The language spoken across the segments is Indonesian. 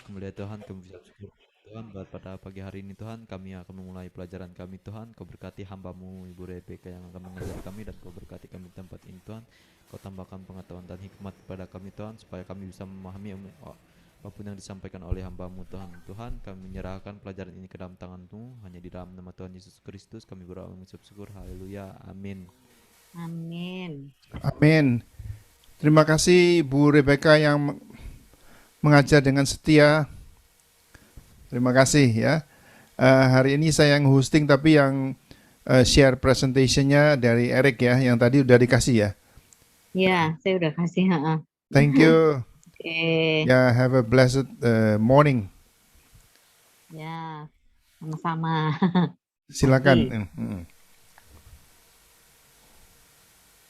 Kemuliaan Tuhan, kami bisa bersyukur Tuhan buat pada pagi hari ini Tuhan, kami akan memulai pelajaran kami Tuhan. Kau berkati hamba-Mu Ibu Rebeka yang akan mengajar kami, dan Kau berkati kami di tempat ini Tuhan. Kau tambahkan pengetahuan dan hikmat kepada kami Tuhan, supaya kami bisa memahami apapun yang disampaikan oleh hamba-Mu Tuhan. Tuhan, kami menyerahkan pelajaran ini ke dalam tangan-Mu, hanya di dalam nama Tuhan Yesus Kristus kami berdoa mengucap syukur. Haleluya, amin. Amin. Amin. Terima kasih Bu Rebeka yang mengajar dengan setia. Terima kasih ya. Hari ini saya yang hosting, tapi yang share presentationnya dari Eric ya, yang tadi udah dikasih ya. Ya, saya udah kasih. Thank you. Oke. Ya, have a blessed morning. Ya, sama-sama. Silakan.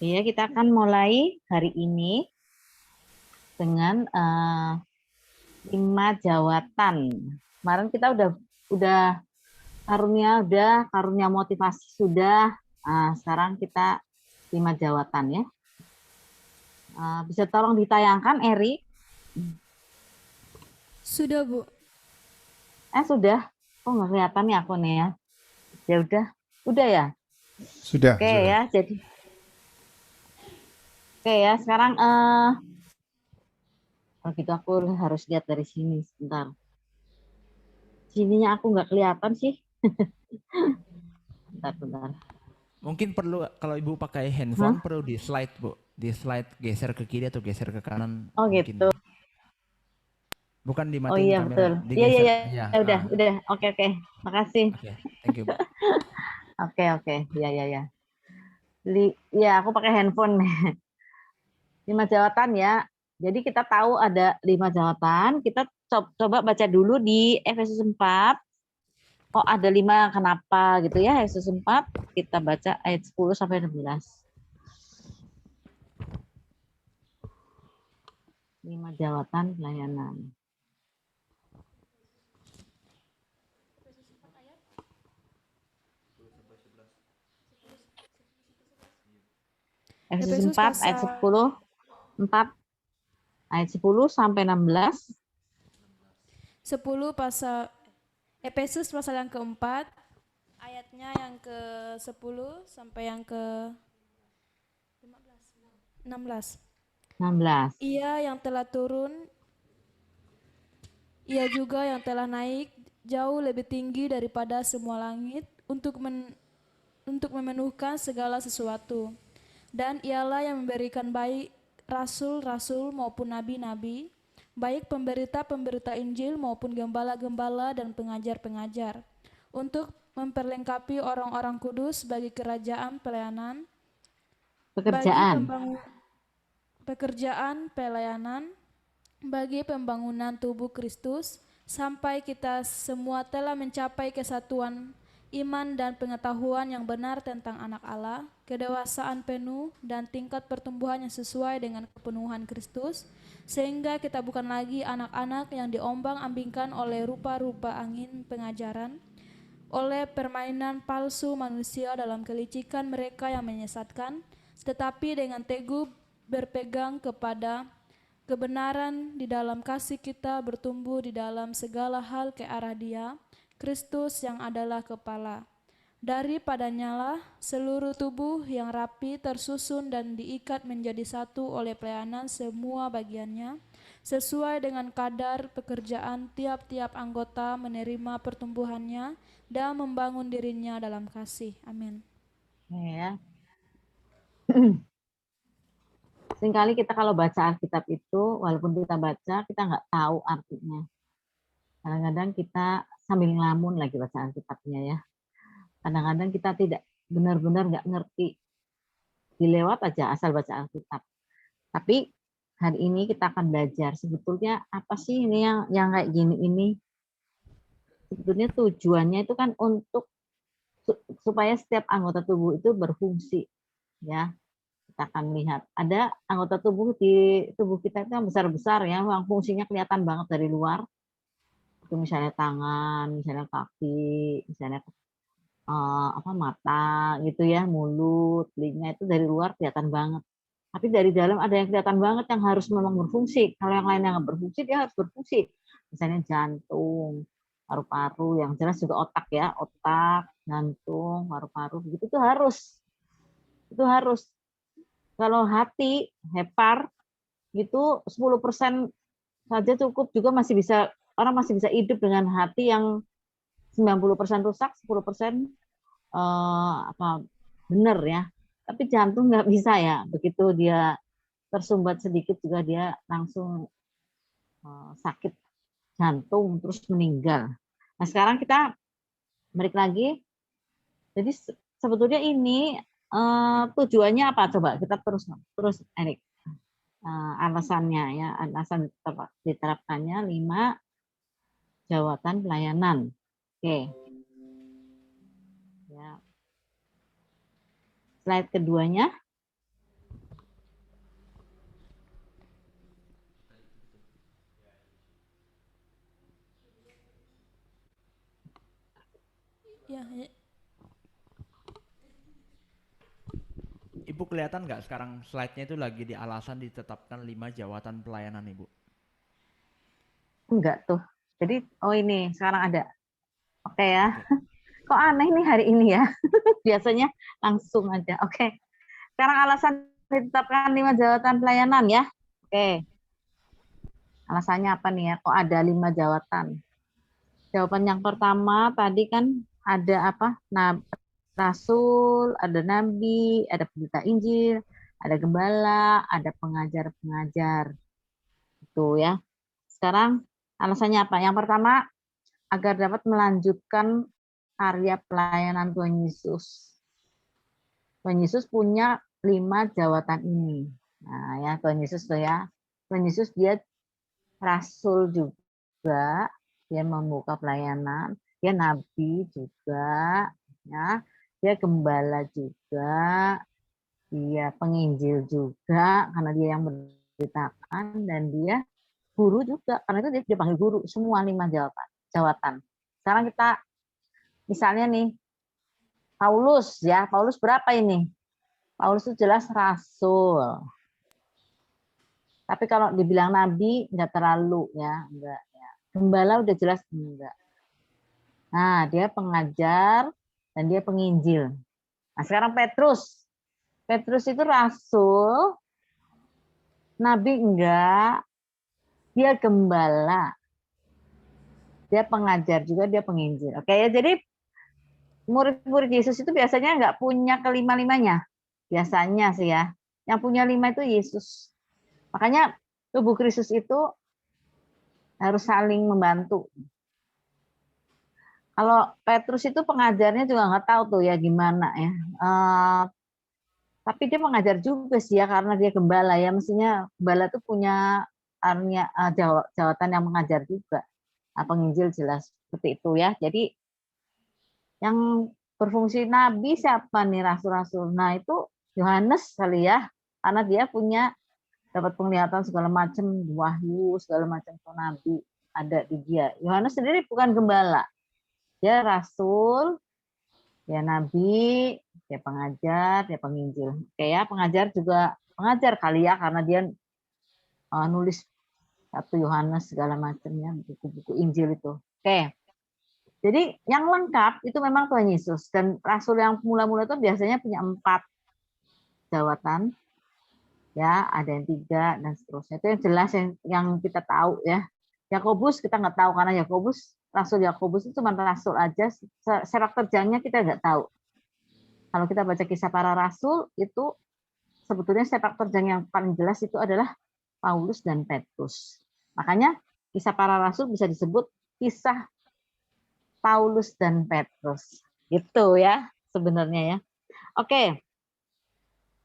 Iya, kita akan mulai hari ini dengan 5 jawatan. Kemarin kita udah karunia motivasi sudah. Sekarang kita 5 jawatan ya. Bisa tolong ditayangkan, Eri? Sudah, Bu. Sudah. Oh, nggak kelihatan nih aku nih ya. Ya udah ya. Sudah. Oke ya, jadi oke ya. Sekarang kalau gitu aku harus lihat dari sini sebentar. Sininya aku nggak kelihatan sih. Bentar. Mungkin perlu kalau Ibu pakai handphone perlu di slide, Bu. Di slide geser ke kiri atau geser ke kanan. Oh mungkin. gitu. Bukan dimatiin Oh iya kamera. betul. Iya. Udah. Oke. Makasih. Oke, thank you, Bu. Oke. Ya. Ya, aku pakai handphone. 5 jawatan ya. Jadi kita tahu ada 5 jawatan. Kita coba baca dulu di Efesus 4. Oh, ada 5 kenapa gitu ya. Efesus 4 kita baca ayat 10 sampai 16. 5 jawatan pelayanan. Efesus 4 ayat 10. 4 ayat 10 sampai 16. 10 pasal Efesus pasal yang keempat, ayatnya yang ke-10 sampai yang ke-16. 16. Ia yang telah turun, ia juga yang telah naik jauh lebih tinggi daripada semua langit untuk memenuhkan segala sesuatu. Dan ialah yang memberikan baik rasul-rasul maupun nabi-nabi, baik pemberita-pemberita Injil maupun gembala-gembala dan pengajar-pengajar, untuk memperlengkapi orang-orang kudus bagi kerajaan pelayanan, pekerjaan pelayanan, bagi pembangunan tubuh Kristus, sampai kita semua telah mencapai kesatuan iman dan pengetahuan yang benar tentang anak Allah, kedewasaan penuh dan tingkat pertumbuhan yang sesuai dengan kepenuhan Kristus, sehingga kita bukan lagi anak-anak yang diombang-ambingkan oleh rupa-rupa angin pengajaran, oleh permainan palsu manusia dalam kelicikan mereka yang menyesatkan, tetapi dengan teguh berpegang kepada kebenaran di dalam kasih kita bertumbuh di dalam segala hal ke arah Dia, Kristus yang adalah kepala. Daripadanyalah seluruh tubuh yang rapi tersusun dan diikat menjadi satu oleh pelayanan semua bagiannya, sesuai dengan kadar pekerjaan tiap-tiap anggota menerima pertumbuhannya dan membangun dirinya dalam kasih. Amin. Ya. Seringkali kita kalau baca Alkitab itu, walaupun kita baca, kita nggak tahu artinya. Kadang-kadang kita sambil ngelamun lagi baca Alkitabnya ya. Kadang-kadang kita tidak benar-benar nggak ngerti. Dilewat aja asal baca Alkitab. Tapi hari ini kita akan belajar sebetulnya apa sih ini yang kayak gini ini. Sebetulnya tujuannya itu kan untuk supaya setiap anggota tubuh itu berfungsi ya. Kita akan lihat ada anggota tubuh di tubuh kita itu yang besar-besar ya, yang fungsinya kelihatan banget dari luar. Itu misalnya tangan, misalnya kaki, misalnya mata gitu ya, mulut, telinga itu dari luar kelihatan banget. Tapi dari dalam ada yang kelihatan banget yang harus memang berfungsi. Kalau yang lain yang nggak berfungsi, dia harus berfungsi. misalnya jantung, paru-paru, yang jelas juga otak ya, otak, jantung, paru-paru, begitu itu harus. Itu harus. Kalau hati, hepar, itu 10% saja cukup, juga masih bisa, orang masih bisa hidup dengan hati yang 90% rusak, 10% benar ya. Tapi jantung nggak bisa ya, begitu dia tersumbat sedikit juga dia langsung sakit jantung terus meninggal. Nah sekarang kita balik lagi. Jadi sebetulnya ini tujuannya apa? Coba kita terus Erik. Alasannya ya, alasan diterapkannya 5 jawatan pelayanan. Oke. Ya. Slide keduanya. Ya, ya. Ibu kelihatan nggak sekarang slide-nya itu lagi di alasan ditetapkan 5 jawatan pelayanan Ibu? Enggak tuh. Jadi ini sekarang ada. Oke ya. Oke. Kok aneh nih hari ini ya. Biasanya langsung aja. Oke. Sekarang alasan ditetapkan 5 jawatan pelayanan ya. Oke. Alasannya apa nih ya? Kok ada 5 jawatan? Jawaban yang pertama tadi kan ada apa? Nah, rasul, ada nabi, ada pendeta Injil, ada gembala, ada pengajar-pengajar. Itu ya. Sekarang alasannya apa? Yang pertama, agar dapat melanjutkan karya pelayanan Tuhan Yesus. Tuhan Yesus punya 5 jawatan ini. Nah ya, Tuhan Yesus tuh ya. Tuhan Yesus dia rasul juga, dia membuka pelayanan, dia nabi juga, ya, dia gembala juga, dia penginjil juga karena dia yang memberitakan, dan dia guru juga karena itu dia dipanggil guru. Semua 5 jawatan. Sekarang kita misalnya nih Paulus ya, Paulus berapa ini? Paulus itu jelas rasul. Tapi kalau dibilang nabi enggak terlalu ya, enggak ya. Gembala udah jelas enggak. Nah, dia pengajar dan dia penginjil. Nah, sekarang Petrus. Petrus itu rasul, nabi enggak, dia gembala. Dia pengajar juga, dia penginjil. Oke ya, jadi murid-murid Yesus itu biasanya enggak punya kelima-limanya. Biasanya sih ya. Yang punya 5 itu Yesus. Makanya tubuh Kristus itu harus saling membantu. Kalau Petrus itu pengajarnya juga nggak tahu tuh ya gimana ya. Tapi dia pengajar juga sih ya karena dia gembala ya. Mestinya gembala tuh punya jawatan yang mengajar juga. Penginjil jelas seperti itu ya. Jadi yang berfungsi nabi siapa nih, rasul-rasul? Nah itu Yohanes kali ya. Karena dia punya dapat penglihatan segala macam, wahyu, segala macam nabi ada di dia. Yohanes sendiri bukan gembala. Dia rasul, dia nabi, dia pengajar, dia penginjil. Oke ya, pengajar juga pengajar kali ya karena dia nulis 1 Yohanes segala macamnya, buku-buku Injil itu. Oke. Jadi yang lengkap itu memang Tuhan Yesus, dan rasul yang mula-mula itu biasanya punya 4 jawatan. Ya, ada yang 3 dan seterusnya. Itu yang jelas yang kita tahu ya. Yakobus kita nggak tahu karena Rasul Yakobus itu cuma rasul aja. Sepak terjangnya kita nggak tahu. Kalau kita baca kisah para rasul itu sebetulnya sepak terjang yang paling jelas itu adalah Paulus dan Petrus. Makanya kisah para rasul bisa disebut kisah Paulus dan Petrus. Gitu ya sebenarnya ya. Oke.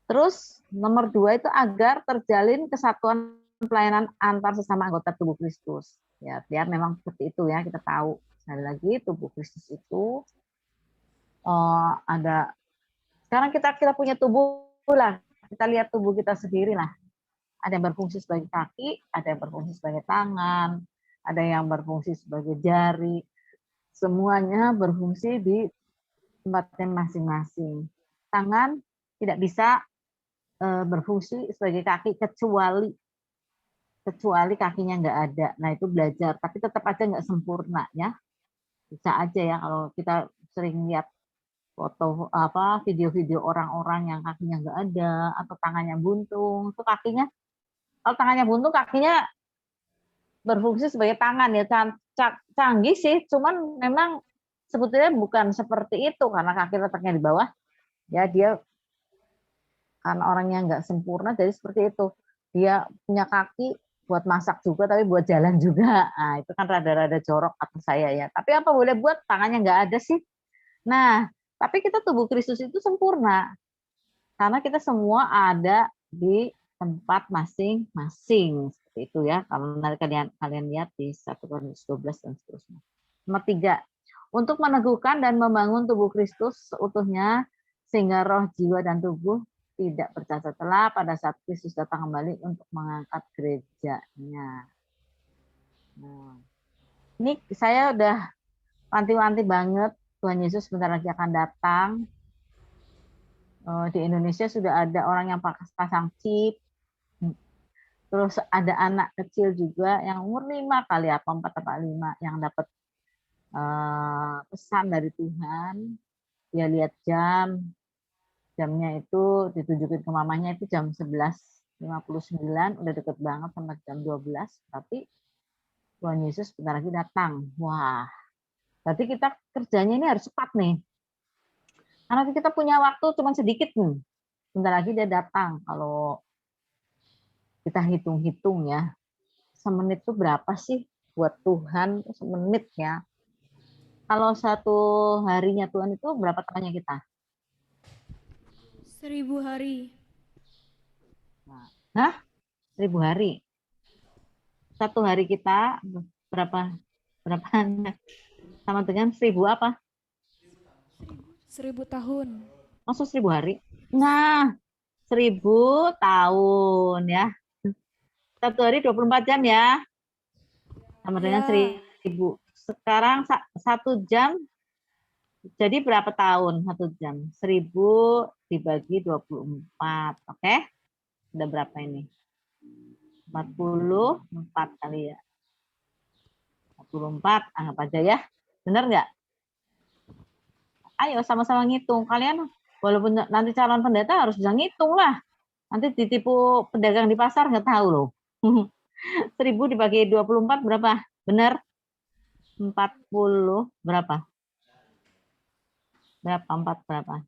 Terus nomor 2 itu agar terjalin kesatuan pelayanan antar sesama anggota tubuh Kristus. Ya, dia memang seperti itu ya, kita tahu. Sekali lagi tubuh Kristus itu ada. Sekarang kita punya tubuh lah. Kita lihat tubuh kita sendiri lah. Ada yang berfungsi sebagai kaki, ada yang berfungsi sebagai tangan, ada yang berfungsi sebagai jari. Semuanya berfungsi di tempatnya masing-masing. Tangan tidak bisa berfungsi sebagai kaki kecuali kakinya nggak ada. Nah itu belajar, tapi tetap aja nggak sempurna ya. Bisa aja ya kalau kita sering lihat foto apa video-video orang-orang yang kakinya nggak ada atau tangannya buntung, itu kakinya kalau tangannya buntung kakinya berfungsi sebagai tangan ya, canggih sih, cuman memang sebetulnya bukan seperti itu karena kaki letaknya di bawah ya, dia karena orangnya nggak sempurna jadi seperti itu, dia punya kaki buat masak juga tapi buat jalan juga. Nah itu kan rada-rada jorok kata saya ya, tapi apa boleh buat, tangannya nggak ada sih. Nah tapi kita tubuh Kristus itu sempurna karena kita semua ada di tempat masing-masing seperti itu ya. Kalau nanti kalian lihat di 1 Korintus 12 dan seterusnya. Nomor 3, untuk meneguhkan dan membangun tubuh Kristus seutuhnya sehingga roh, jiwa, dan tubuh tidak bercacat celah pada saat Kristus datang kembali untuk mengangkat gerejanya. Nah, ini saya udah wanti-wanti banget, Tuhan Yesus sebentar lagi akan datang. Di Indonesia sudah ada orang yang pasang chip, terus ada anak kecil juga yang umur 5 kali apa 4 atau 5 yang dapat pesan dari Tuhan. Dia lihat jamnya itu ditunjukin ke mamanya itu jam 11.59, udah deket banget sama jam 12, tapi Tuhan Yesus bentar lagi datang. Wah, berarti kita kerjanya ini harus cepat nih. Karena kita punya waktu cuma sedikit nih. Bentar lagi dia datang. Kalau kita hitung-hitung ya, semenit itu berapa sih buat Tuhan? Semenit ya. Kalau satu harinya Tuhan itu berapa tahunnya kita? 1000 hari. Hah? 1000 hari. Satu hari kita berapa sama dengan 1000 apa? 1000 tahun. Maksud 1000 hari? Nah, 1000 tahun ya. Satu hari 24 jam ya. Sama dengan 1000. Sekarang 1 jam jadi berapa tahun 1 jam? 1000 dibagi 24. Oke? Udah berapa ini? 44 kali ya. 44 anggap aja ya. Bener nggak? Ayo sama-sama ngitung. Kalian walaupun nanti calon pendeta harus bisa ngitung lah. Nanti ditipu pedagang di pasar nggak tahu loh. 1000 dibagi 24 berapa? Benar? 40 berapa? Berapa? 4 berapa?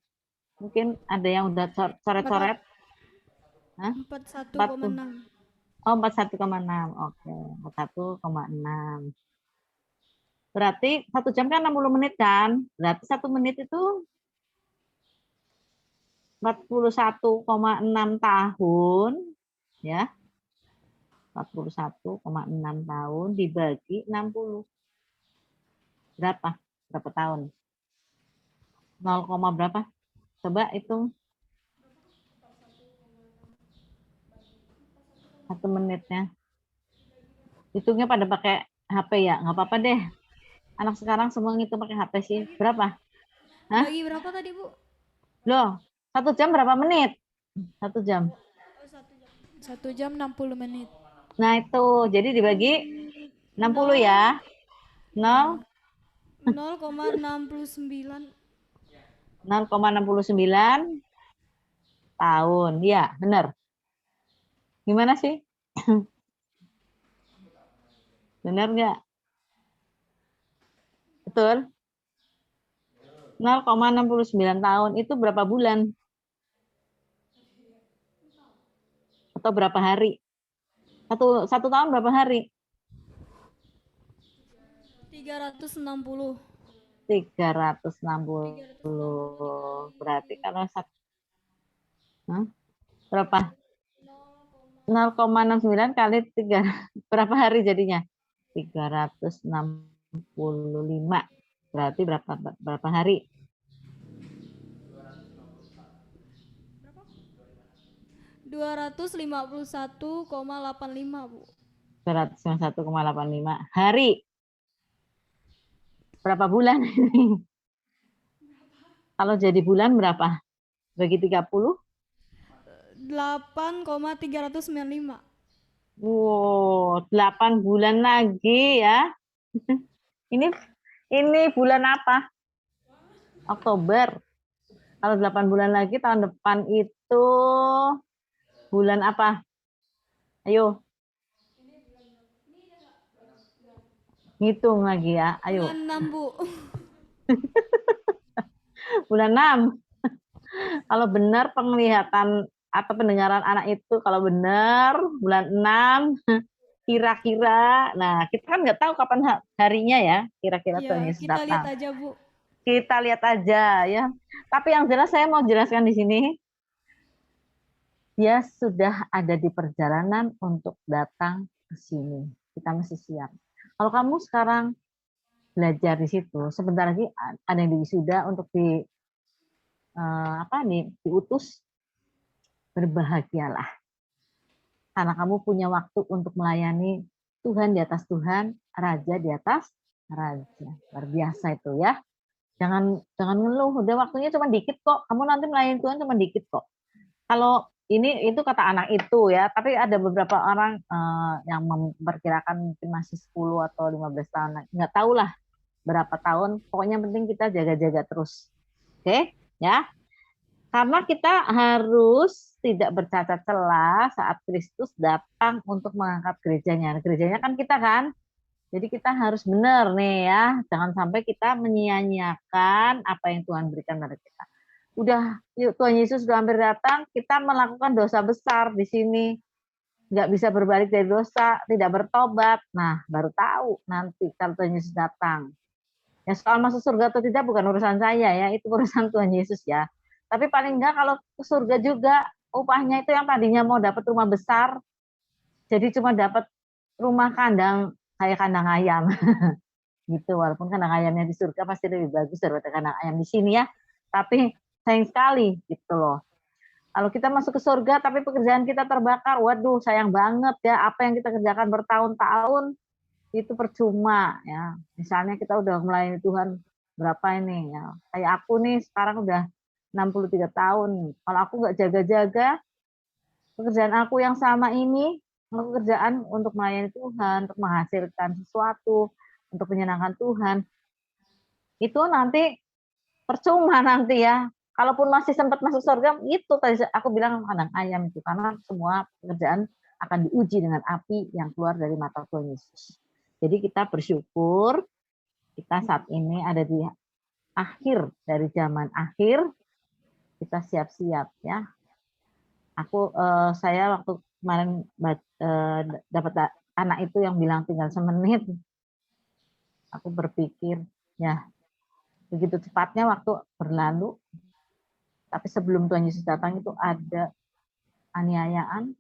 Mungkin ada yang udah coret-coret. 41,6. Oh, 41,6. Oke, 41,6. Berarti 1 jam kan 60 menit kan? Berarti 1 menit itu 41,6 tahun ya. 41,6 tahun dibagi 60. Berapa? Berapa tahun? 0, berapa? Coba hitung. 1 menitnya. Hitungnya pada pakai HP ya? Nggak apa-apa deh. Anak sekarang semua ngitung pakai HP sih. Berapa? Hah? Bagi berapa tadi, Bu? Loh, 1 jam berapa menit? 1 jam. 1 jam 60 menit. Nah itu, jadi dibagi 60 ya. 0, 0,69. 0,69 tahun. Ya, benar. Gimana sih? Benar nggak? Betul? 0,69 tahun itu berapa bulan? Atau berapa hari? Satu tahun berapa hari? 360. 360. Berarti kalau berapa? 0,69 kali 3. Berapa hari jadinya? 365. Berarti berapa hari? 251,85, Bu. 251,85 hari. Berapa bulan ini? Kalau jadi bulan berapa? Bagi 30? 8,395. Wow, 8 bulan lagi ya. Ini bulan apa? Oktober. Kalau 8 bulan lagi tahun depan itu bulan apa? Ayo, ngitung lagi ya. Ayo, Bulan 6, Bu. bulan 6. Kalau benar penglihatan atau pendengaran anak itu kalau benar bulan 6 kira-kira. Nah, kita kan nggak tahu kapan harinya ya. Kira-kira Tuhan Iya, Yesus kita lihat datang. aja, Bu. Kita lihat aja ya. Tapi yang jelas saya mau jelaskan di sini, dia sudah ada di perjalanan untuk datang ke sini. Kita mesti siap. Kalau kamu sekarang belajar di situ, sebentar lagi ada yang diwisuda untuk diutus, berbahagialah. Karena kamu punya waktu untuk melayani Tuhan di atas Tuhan, Raja di atas Raja. Luar biasa itu ya. Jangan ngeluh, udah waktunya cuma dikit kok. Kamu nanti melayani Tuhan cuma dikit kok. Kalau itu kata anak itu ya, tapi ada beberapa orang yang memperkirakan mungkin masih 10 atau 15 tahun, nggak tahu lah berapa tahun. Pokoknya penting kita jaga-jaga terus. Oke, ya. Karena kita harus tidak bercacat celah saat Kristus datang untuk mengangkat gerejanya. Gerejanya kan kita kan. Jadi kita harus benar nih ya. Jangan sampai kita menyia-nyiakan apa yang Tuhan berikan pada kita. Udah, yuk, Tuhan Yesus sudah hampir datang, kita melakukan dosa besar di sini. Nggak bisa berbalik dari dosa, tidak bertobat. Nah, baru tahu nanti kalau Tuhan Yesus datang. Ya soal masuk surga atau tidak bukan urusan saya ya, itu urusan Tuhan Yesus ya. Tapi paling enggak kalau ke surga juga upahnya itu yang tadinya mau dapat rumah besar, jadi cuma dapat rumah kandang kayak kandang ayam. Gitu, walaupun kandang ayamnya di surga pasti lebih bagus daripada kandang ayam di sini ya. Tapi sayang sekali gitu loh. Kalau kita masuk ke surga tapi pekerjaan kita terbakar, waduh sayang banget ya, apa yang kita kerjakan bertahun-tahun itu percuma ya. Misalnya kita udah melayani Tuhan berapa ini ya. Kayak aku nih sekarang udah 63 tahun. Kalau aku nggak jaga-jaga pekerjaan aku yang sama ini, pekerjaan untuk melayani Tuhan, untuk menghasilkan sesuatu, untuk menyenangkan Tuhan, itu nanti percuma nanti ya. Kalaupun masih sempat masuk surga, itu tadi aku bilang kandang ayam itu, karena semua pekerjaan akan diuji dengan api yang keluar dari mata Tuhan Yesus. Jadi kita bersyukur kita saat ini ada di akhir dari zaman akhir, kita siap-siap ya. Saya waktu kemarin dapat anak itu yang bilang tinggal semenit, aku berpikir ya begitu cepatnya waktu berlalu. Tapi sebelum Tuhan Yesus datang itu ada aniayaan.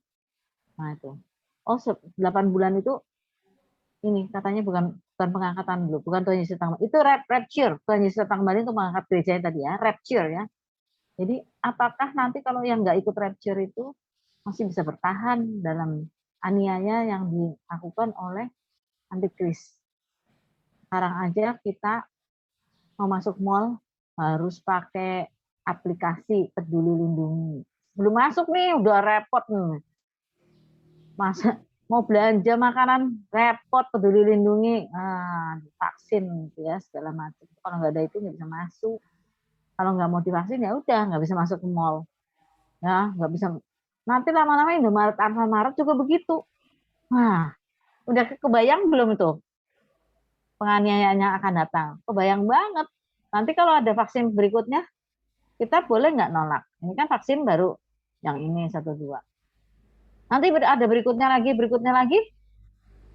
Nah itu. Oh, 8 bulan itu ini katanya bukan pengangkatan dulu, bukan Tuhan Yesus datang. Itu rapture. Tuhan Yesus datang kembali untuk mengangkat gerejanya tadi ya, rapture ya. Jadi apakah nanti kalau yang nggak ikut rapture itu masih bisa bertahan dalam aniaya yang dilakukan oleh antikris? Sekarang aja kita mau masuk mall harus pakai aplikasi Peduli Lindungi. Belum masuk nih udah repot nih. Masa mau belanja makanan repot Peduli Lindungi, vaksin gitu ya segala macam. Kalau nggak ada itu nggak bisa masuk. Kalau nggak mau divaksin ya udah nggak bisa masuk ke mall. Ya nggak bisa. Nanti lama-lama Indomaret, Alfamaret juga begitu. Nah, udah kebayang belum itu penganiayaan yang akan datang? Kebayang banget. Nanti kalau ada vaksin berikutnya, kita boleh nggak nolak? Ini kan vaksin baru yang ini 1-2. Nanti ada berikutnya lagi.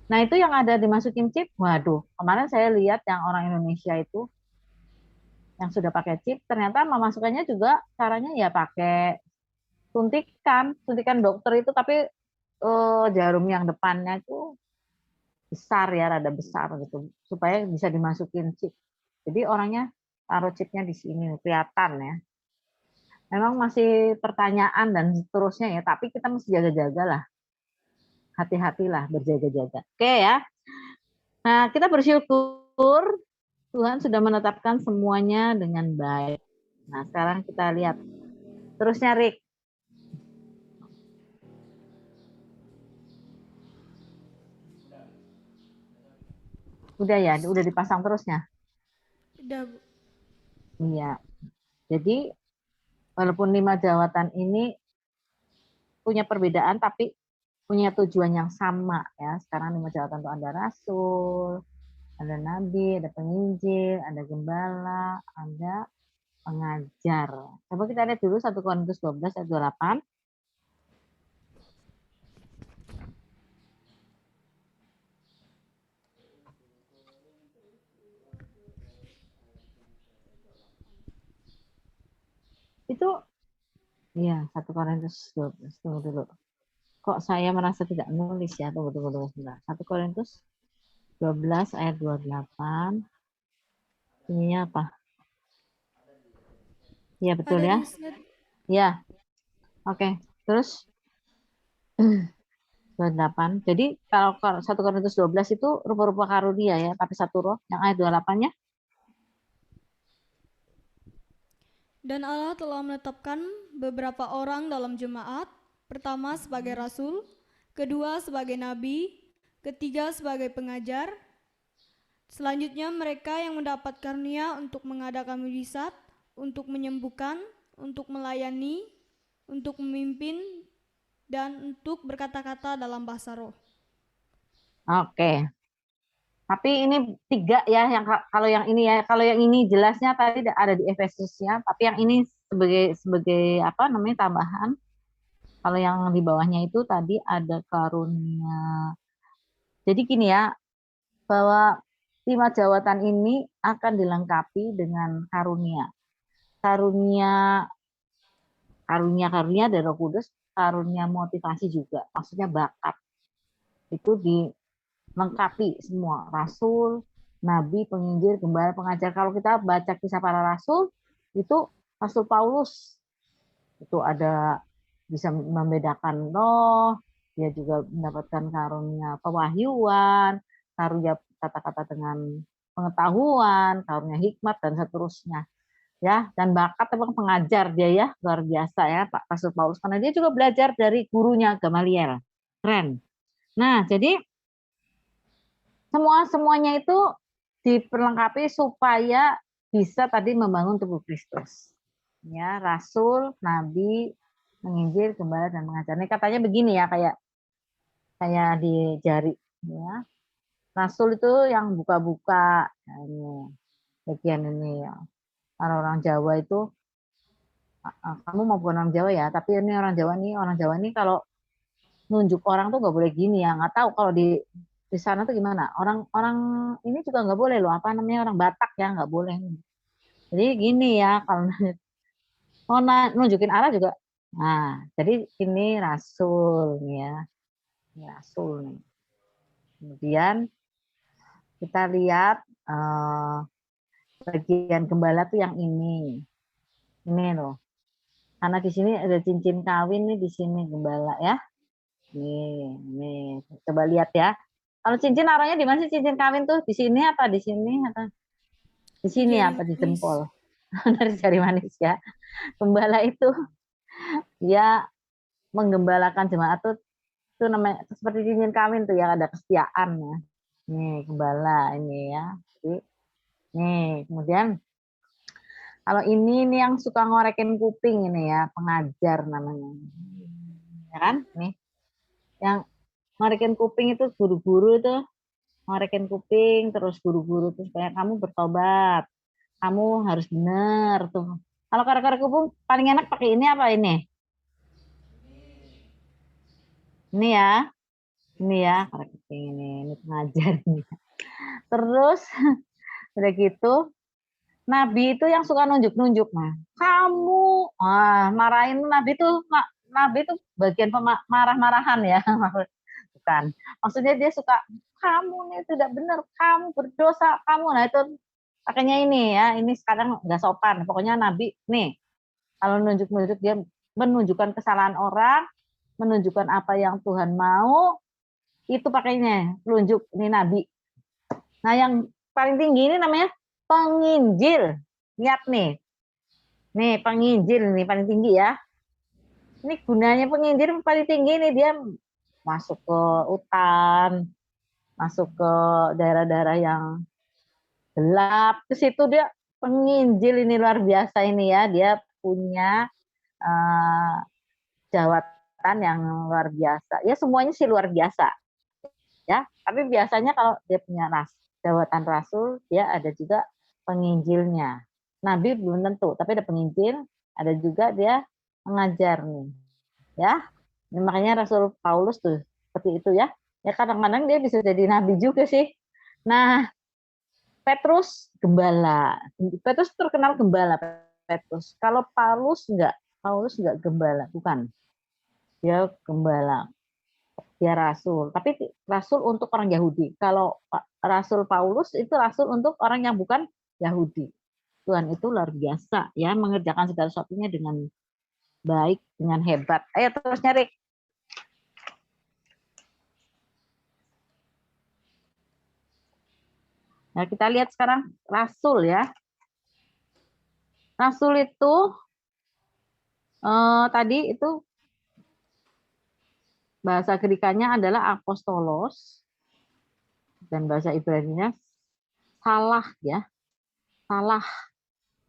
Nah itu yang ada dimasukin chip. Waduh, kemarin saya lihat yang orang Indonesia itu yang sudah pakai chip, ternyata memasukkannya juga caranya ya pakai suntikan dokter itu, tapi jarum yang depannya itu besar ya, rada besar gitu, supaya bisa dimasukin chip. Jadi orangnya taruh chipnya di sini, kelihatan ya. Memang masih pertanyaan dan seterusnya ya, tapi kita mesti jaga-jaga lah. Hati-hatilah, berjaga-jaga. Oke ya. Nah, kita bersyukur Tuhan sudah menetapkan semuanya dengan baik. Nah, sekarang kita lihat. Terusnya, Rick. Udah ya, udah dipasang terusnya. Udah, Bu. Iya. Jadi walaupun 5 jawatan ini punya perbedaan tapi punya tujuan yang sama ya. Sekarang 5 jawatan itu ada rasul, ada nabi, ada penginjil, ada gembala, ada pengajar. Coba kita lihat dulu 1 Korintus 12 ayat 28. Itu iya 1 Korintus 12. Tunggu dulu. Kok saya merasa tidak nulis ya? Tunggu sebentar. 1 Korintus 12 ayat 28. Ininya apa? Iya betul Ada ya? di slide. Iya. Oke. Terus 28. Jadi kalau 1 Korintus 12 itu rupa-rupa karunia ya, tapi satu roh. Yang ayat 28-nya Dan Allah telah menetapkan beberapa orang dalam jemaat, pertama sebagai rasul, kedua sebagai nabi, ketiga sebagai pengajar, selanjutnya mereka yang mendapat karunia untuk mengadakan mujizat, untuk menyembuhkan, untuk melayani, untuk memimpin, dan untuk berkata-kata dalam bahasa roh. oke. Tapi ini 3 ya, yang kalau yang ini ya, kalau yang ini jelasnya tadi ada di Efesusnya, tapi yang ini sebagai apa namanya tambahan. Kalau yang di bawahnya itu tadi ada karunia. Jadi gini ya, bahwa 5 jawatan ini akan dilengkapi dengan karunia. Karunia dari Roh Kudus, karunia motivasi juga, maksudnya bakat. Itu dilengkapi semua, rasul, nabi, penginjil, gembala, pengajar. Kalau kita baca kisah para rasul, itu Rasul Paulus itu ada bisa membedakan roh, dia juga mendapatkan karunia pewahyuan, karunia kata-kata dengan pengetahuan, karunia hikmat dan seterusnya. Ya, dan bakat memang pengajar dia ya, luar biasa ya Pak Rasul Paulus, karena dia juga belajar dari gurunya Gamaliel. Keren. Nah, jadi semuanya itu diperlengkapi supaya bisa tadi membangun tubuh Kristus. Ya, rasul, nabi, penginjil, gembala dan pengajar. Ini katanya begini ya, kayak di jari ya. Rasul itu yang buka-buka. Nah, ini bagian ini ya. Orang Jawa itu kamu mau bukan orang Jawa ya, tapi ini orang Jawa nih kalau nunjuk orang tuh nggak boleh gini ya. Nggak tahu kalau di sana tuh gimana. Orang ini juga nggak boleh loh, apa namanya, orang Batak ya nggak boleh. Jadi gini ya, kalau mau nunjukin arah juga. Nah, jadi ini rasul nih ya. Ini rasul nih. Kemudian kita lihat bagian gembala tuh yang ini. Ini loh. Karena di sini ada cincin kawin nih di sini gembala ya. Nih, coba lihat ya. Kalau cincin arahnya di mana sih cincin kawin tuh? Di sini apa di sini atau di Di sini jari apa di manis. jempol? Dari jari manis ya. Gembala itu dia menggembalakan jemaat tuh itu namanya seperti cincin kawin tuh ya, ada kesetiaan ya. Nih gembala ini ya. Jadi, nih kemudian kalau ini yang suka ngorekin kuping ini ya, pengajar namanya. Ya kan? Nih. Yang ngorekin kuping itu guru-guru tuh, ngorekin kuping terus guru-guru tuh supaya kamu bertobat. Kamu harus benar tuh. Kalau korek-korek kuping paling enak pakai ini apa ini? Ini ya. Ini ya, korek kuping ini pengajar ini. Terus udah gitu Nabi itu yang suka nunjuk-nunjuk, nah kamu marahin Nabi itu bagian marah-marahan ya, bukan. Maksudnya dia suka kamu nih tidak benar, kamu berdosa, kamu. Nah itu pakainya ini ya, ini sekarang nggak sopan. Pokoknya Nabi nih kalau nunjuk-nunjuk dia menunjukkan kesalahan orang, menunjukkan apa yang Tuhan mau, itu pakainya telunjuk ini Nabi. Nah yang paling tinggi ini namanya penginjil. Lihat nih. Nih penginjil nih paling tinggi ya. Ini gunanya penginjil paling tinggi nih, dia masuk ke hutan, masuk ke daerah-daerah yang gelap. Ke situ dia penginjil, ini luar biasa ini ya. Dia punya jawatan yang luar biasa. Ya semuanya sih luar biasa. Ya, tapi biasanya kalau dia punya jawatan rasul, dia ada juga penginjilnya. Nabi belum tentu, tapi ada penginjil, ada juga dia mengajar nih. Ya. Ini makanya Rasul Paulus tuh seperti itu ya. Ya kadang-kadang dia bisa jadi nabi juga sih. Nah, Petrus gembala. Petrus terkenal gembala, Petrus. Kalau Paulus enggak gembala, bukan. Dia gembala. Dia rasul, tapi rasul untuk orang Yahudi. Kalau Rasul Paulus itu rasul untuk orang yang bukan Yahudi. Tuhan itu luar biasa ya, mengerjakan segala sesuatunya dengan baik, dengan hebat. Ayo terus nyari. Nah, kita lihat sekarang rasul ya. Rasul itu tadi itu bahasa Grekanya adalah apostolos dan bahasa Ibraninya salah ya. Salah.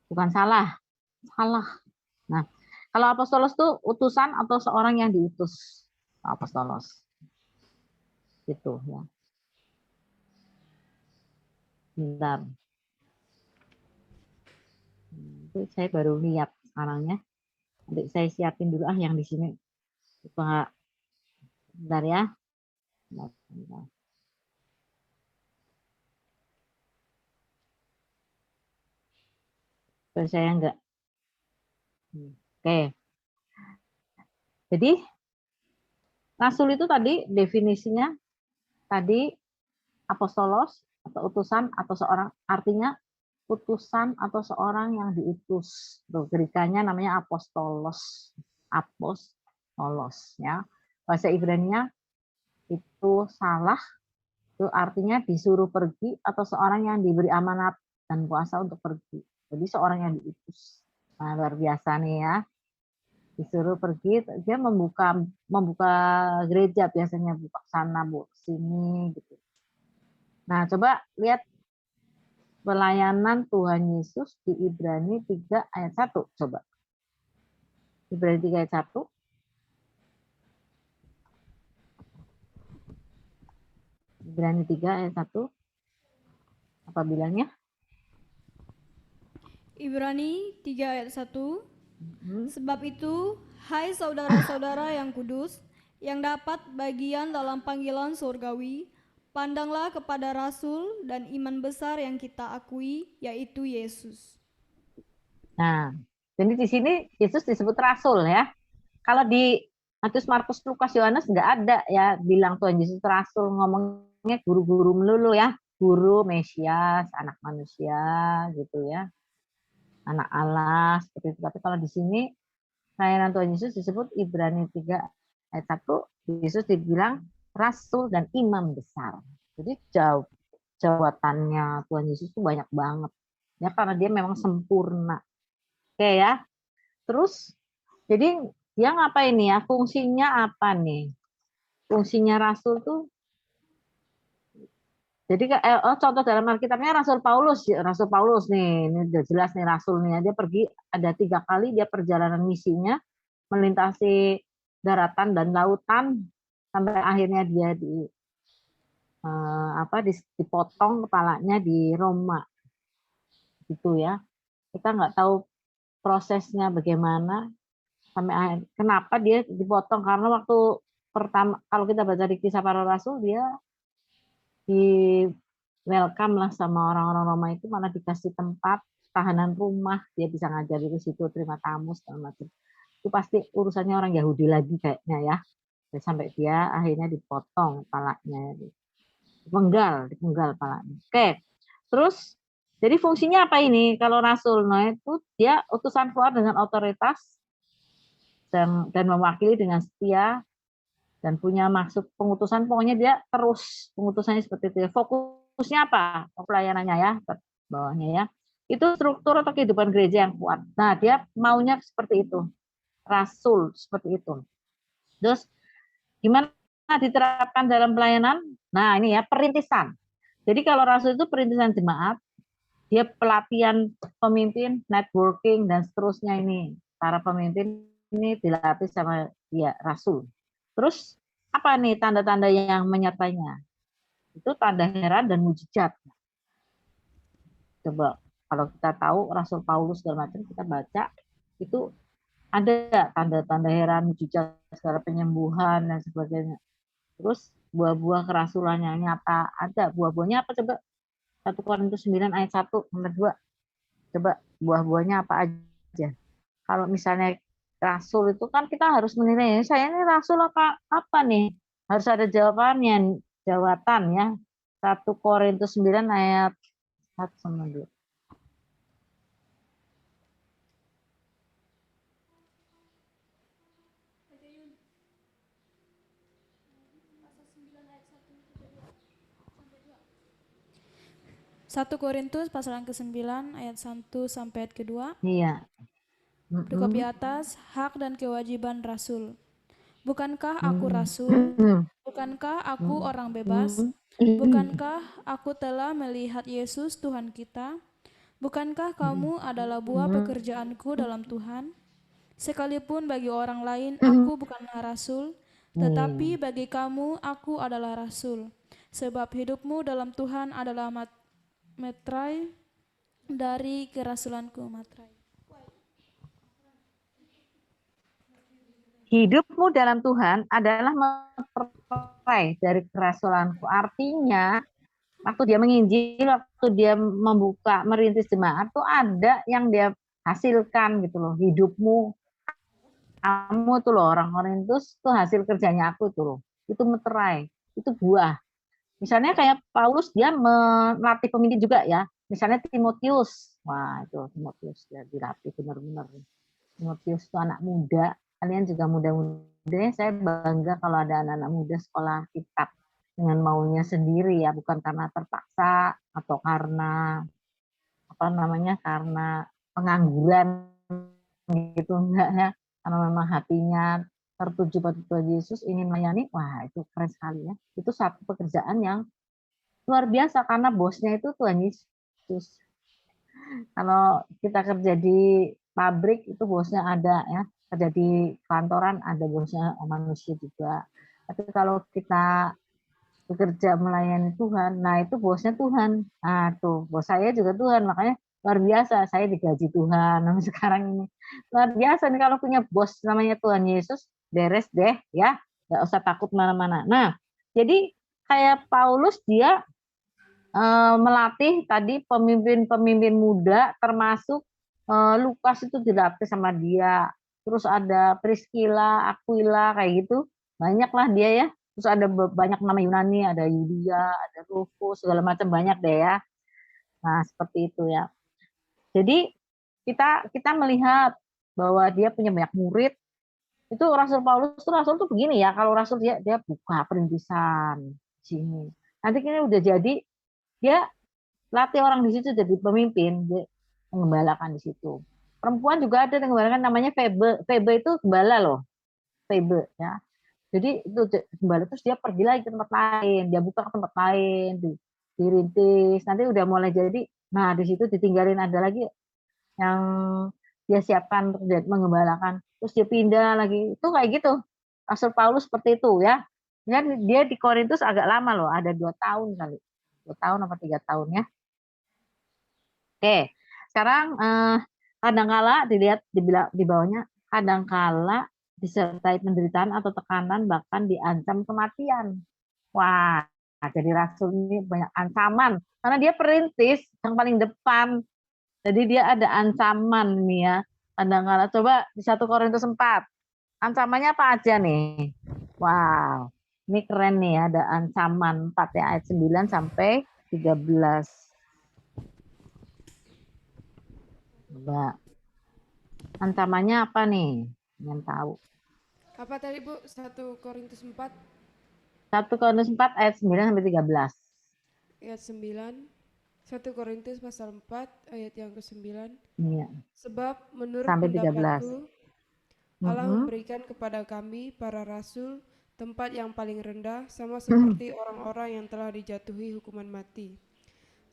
Bukan salah. Salah. Nah, kalau apostolos itu utusan atau seorang yang diutus. Apostolos. Gitu ya. Bentar. Itu saya baru lihat sekarangnya. Nanti saya siapin dulu yang di sini. Bentar ya. Bentar. Saya enggak. Oke. Jadi rasul itu tadi definisinya tadi apostolos atau utusan atau seorang, artinya utusan atau seorang yang diutus. Tuh, Grekanya namanya apostolos. Apostolos ya. Bahasa Ibraninya itu salah, itu artinya disuruh pergi atau seorang yang diberi amanat dan kuasa untuk pergi. Jadi seorang yang diutus. Nah, luar biasa nih ya. Disuruh pergi, dia membuka gereja, biasanya buka sana, bu sini gitu. Nah, coba lihat pelayanan Tuhan Yesus di Ibrani 3 ayat 1. Coba. Ibrani 3 ayat 1. Ibrani 3 ayat 1. Apa bilangnya? Ibrani 3 ayat 1. Sebab itu, hai saudara-saudara yang kudus, yang dapat bagian dalam panggilan surgawi, pandanglah kepada rasul dan iman besar yang kita akui, yaitu Yesus. Nah, jadi di sini Yesus disebut rasul ya. Kalau di Matius, Markus, Lukas, Yohanes nggak ada ya bilang Tuhan Yesus rasul, ngomongnya guru-guru melulu ya. Guru, Mesias, anak manusia gitu ya. Anak Allah seperti itu. Tapi kalau di sini pelayanan Tuhan Yesus disebut Ibrani 3 ayat 1, Yesus dibilang rasul dan imam besar. Jadi jawatannya Tuhan Yesus itu banyak banget. Ya karena dia memang sempurna. Oke ya. Terus jadi dia ngapain nih ya? Fungsinya apa nih? Fungsinya rasul tuh, jadi contoh dalam Alkitabnya Rasul Paulus nih, ini udah jelas nih rasul nih. Dia pergi ada 3 kali dia perjalanan misinya melintasi daratan dan lautan sampai akhirnya dia dipotong kepalanya di Roma, gitu ya. Kita nggak tahu prosesnya bagaimana sampai akhir. Kenapa dia dipotong? Karena waktu pertama, kalau kita baca di Kisah Para Rasul, dia di welcome lah sama orang-orang Roma itu, malah dikasih tempat tahanan rumah, dia bisa ngajar di situ, terima tamu segala macam. Itu pasti urusannya orang Yahudi lagi kayaknya ya. Sampai dia akhirnya dipotong kepalanya, dipenggal kepalanya. Oke, terus jadi fungsinya apa ini? Kalau rasul, nah itu dia utusan keluar dengan otoritas dan mewakili dengan setia dan punya maksud pengutusan. Pokoknya dia terus pengutusannya seperti itu. Fokusnya apa? Pelayanannya ya, bawahnya ya. Itu struktur atau kehidupan gereja yang kuat. Nah, dia maunya seperti itu. Rasul seperti itu. Terus gimana diterapkan dalam pelayanan? Nah, ini ya perintisan. Jadi kalau rasul itu perintisan jemaat, dia pelatihan pemimpin, networking dan seterusnya ini. Para pemimpin ini dilatih sama dia rasul. Terus apa nih tanda-tanda yang menyertainya? Itu tanda heran dan mujizat. Coba kalau kita tahu Rasul Paulus segala macam kita baca itu ada tanda-tanda heran, mujizat, segala penyembuhan dan sebagainya. Terus buah-buah kerasulannya nyata ada. Buah-buahnya apa coba? 1 Korintus 9 ayat 1 nomor 2. Coba buah-buahnya apa aja? Kalau misalnya rasul itu kan kita harus menilai, saya ini rasul apa nih? Harus ada jawabannya, jawatan ya. 1 Korintus 9 ayat 1 sama 2. Satu Korintus pasal yang ke-9 ayat 1 sampai ayat kedua. Iya. Di kopi atas, hak dan kewajiban rasul. Bukankah aku rasul? Bukankah aku orang bebas? Bukankah aku telah melihat Yesus Tuhan kita? Bukankah kamu adalah buah pekerjaanku dalam Tuhan? Sekalipun bagi orang lain aku bukanlah rasul, tetapi bagi kamu aku adalah rasul. Sebab hidupmu dalam Tuhan adalah matrai dari kerasulanku. Matrai. Hidupmu dalam Tuhan adalah materai dari kerasulanku. Artinya, waktu dia menginjil, waktu dia membuka, merintis jemaat, tuh ada yang dia hasilkan gitu loh. Hidupmu, kamu tuh loh, orang Korintus tuh hasil kerjanya aku tuh loh. Itu materai, itu buah. Misalnya kayak Paulus, dia melatih pemimpin juga ya. Misalnya Timotius. Wah, itu Timotius dia dilatih benar-benar. Timotius itu anak muda, kalian juga muda-muda. Saya bangga kalau ada anak-anak muda sekolah kitab dengan maunya sendiri ya, bukan karena terpaksa atau karena apa namanya karena pengangguran gitu enggak ya, karena memang hatinya tertuju pada Tuhan Yesus ingin melayani. Wah, itu keren sekali ya. Itu satu pekerjaan yang luar biasa karena bosnya itu Tuhan Yesus. Kalau kita kerja di pabrik itu bosnya ada ya, kerja di kantoran ada bosnya manusia juga. Tapi kalau kita bekerja melayani Tuhan, nah itu bosnya Tuhan. Nah tuh bos saya juga Tuhan, makanya luar biasa saya digaji Tuhan. Nah, sekarang ini luar biasa nih kalau punya bos namanya Tuhan Yesus, beres deh ya, nggak usah takut mana-mana. Nah jadi kayak Paulus dia melatih tadi pemimpin-pemimpin muda, termasuk Lukas itu dilatih sama dia. Terus ada Priscilla, Aquila kayak gitu, banyaklah dia ya. Terus ada banyak nama Yunani, ada Yulia, ada Rufus, segala macam banyak deh ya. Nah seperti itu ya. Jadi kita melihat bahwa dia punya banyak murid. Itu Rasul Paulus tuh rasul tuh begini ya. Kalau rasul dia buka perintisan di sini. Nanti kini udah jadi dia latih orang di situ jadi pemimpin, dia mengembalakan di situ. Perempuan juga ada yang mengembalakan namanya Febe. Febe itu gembala loh, Febe ya. Jadi itu gembala terus dia pergi lagi ke tempat lain, dia buka ke tempat lain, dirintis. Nanti udah mulai jadi, nah di situ ditinggalin ada lagi yang dia siapkan untuk mengembalakan. Terus dia pindah lagi, itu kayak gitu. Rasul Paulus seperti itu ya. Dia di Korintus agak lama loh, ada 2 tahun kali. 2 tahun apa 3 tahun ya. Oke, sekarang kadangkala dilihat di bawahnya, kadangkala disertai penderitaan atau tekanan bahkan diancam kematian. Wah, jadi rasul ini banyak ancaman karena dia perintis yang paling depan. Jadi dia ada ancaman nih ya. Kadangkala coba di 1 Korintus 4. Ancamannya apa aja nih? Wow, ini keren nih ada ancaman 4 ya ayat 9 sampai 13. Coba. Ancamannya apa nih? Yang tahu. Apa tadi Bu? 1 Korintus 4 1 Korintus 4 ayat 9 sampai 13. ayat 9. 1 Korintus pasal 4 ayat yang ke-9. Iya. Sebab menurut Sampai 13. pendapatku Allah memberikan kepada kami para rasul tempat yang paling rendah, sama seperti orang-orang yang telah dijatuhi hukuman mati.